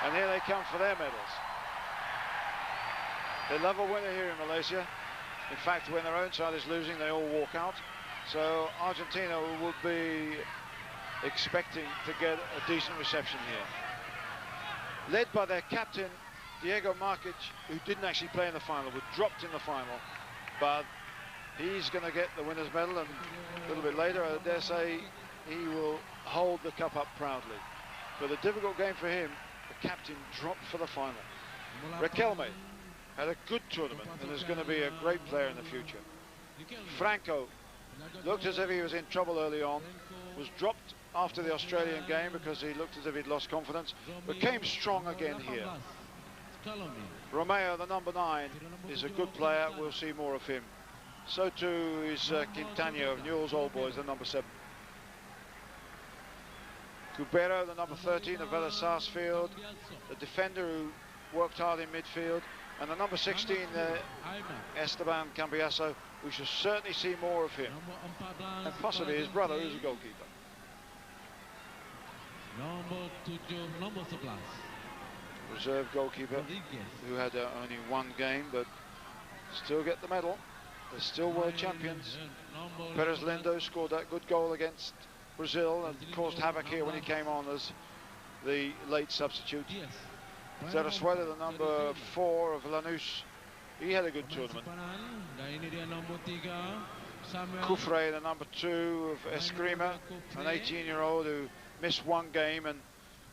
And here they come for their medals. They love a winner here in Malaysia. In fact, when their own side is losing, they all walk out. So Argentina would be expecting to get a decent reception here. Led by their captain, Diego Markic, who didn't actually play in the final, was dropped in the final. But he's going to get the winner's medal, and a little bit later, I dare say, he will hold the cup up proudly. But a difficult game for him. The captain dropped for the final. Riquelme had a good tournament and is going to be a great player in the future. Franco looked as if he was in trouble early on, was dropped after the Australian game because he looked as if he'd lost confidence, but came strong again here. Romeo, the number 9, is a good player. We'll see more of him. So too is Quintana of Newell's Old Boys, the number 7. Cubero, the number 13 of Vélez Sarsfield, the defender who worked hard in midfield, and the number 16, Esteban Cambiaso. We shall certainly see more of him, and possibly his brother, who's a goalkeeper. Reserve goalkeeper, who had only 1 game, but still get the medal. They're still world champions. Perez Lindo scored that good goal against Brazil and caused havoc here when he came on as the late substitute. Zarasuela, the number 4 of Lanús, he had a good tournament. Kufre, the number 2 of Eskrima, an 18-year-old who missed 1 game and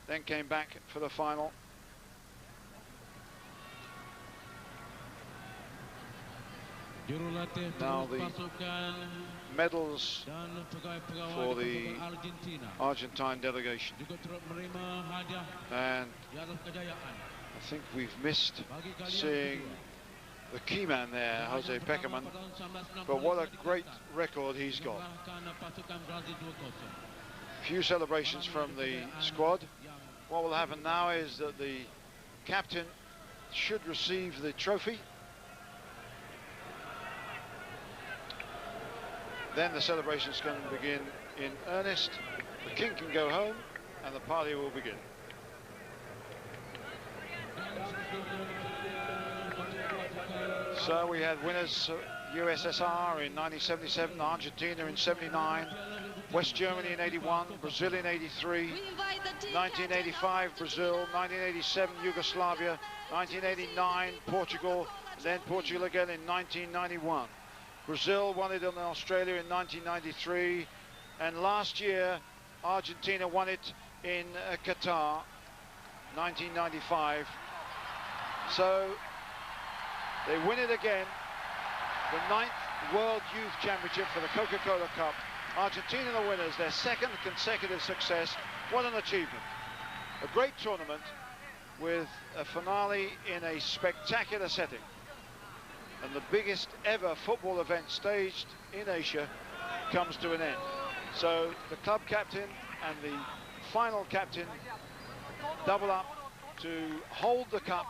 then came back for the final. Now the medals for the Argentine delegation. And I think we've missed seeing the key man there, Jose Peckerman, but what a great record he's got. Few celebrations from the squad. What will happen now is that the captain should receive the trophy. Then the celebrations can begin in earnest. The king can go home and the party will begin. So we had winners, USSR in 1977, Argentina in 79, West Germany in 81, Brazil in 83, 1985 Brazil, 1987 Yugoslavia, 1989 Portugal, and then Portugal again in 1991. Brazil won it in Australia in 1993, and last year Argentina won it in Qatar, 1995. So they win it again, the 9th World Youth Championship for the Coca-Cola Cup. Argentina the winners, their 2nd consecutive success. What an achievement. A great tournament with a finale in a spectacular setting. And the biggest ever football event staged in Asia comes to an end. So the club captain and the final captain double up to hold the cup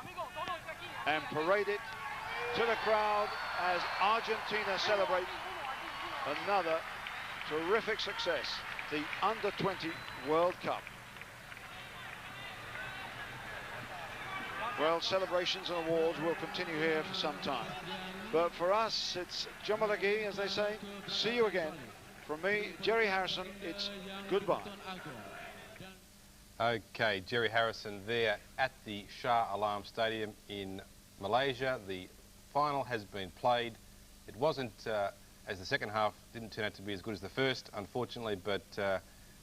and parade it to the crowd as Argentina celebrate another terrific success, the Under-20 World Cup. Well, celebrations and awards will continue here for some time. But for us, it's Jamalagi, as they say. See you again. From me, Jerry Harrison, it's goodbye. Okay, Jerry Harrison there at the Shah Alam Stadium in Malaysia. The final has been played. It wasn't, as the second half didn't turn out to be as good as the first, unfortunately, but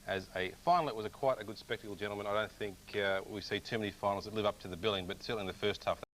as a final it was quite a good spectacle, gentlemen. I don't think we see too many finals that live up to the billing, but certainly in the first half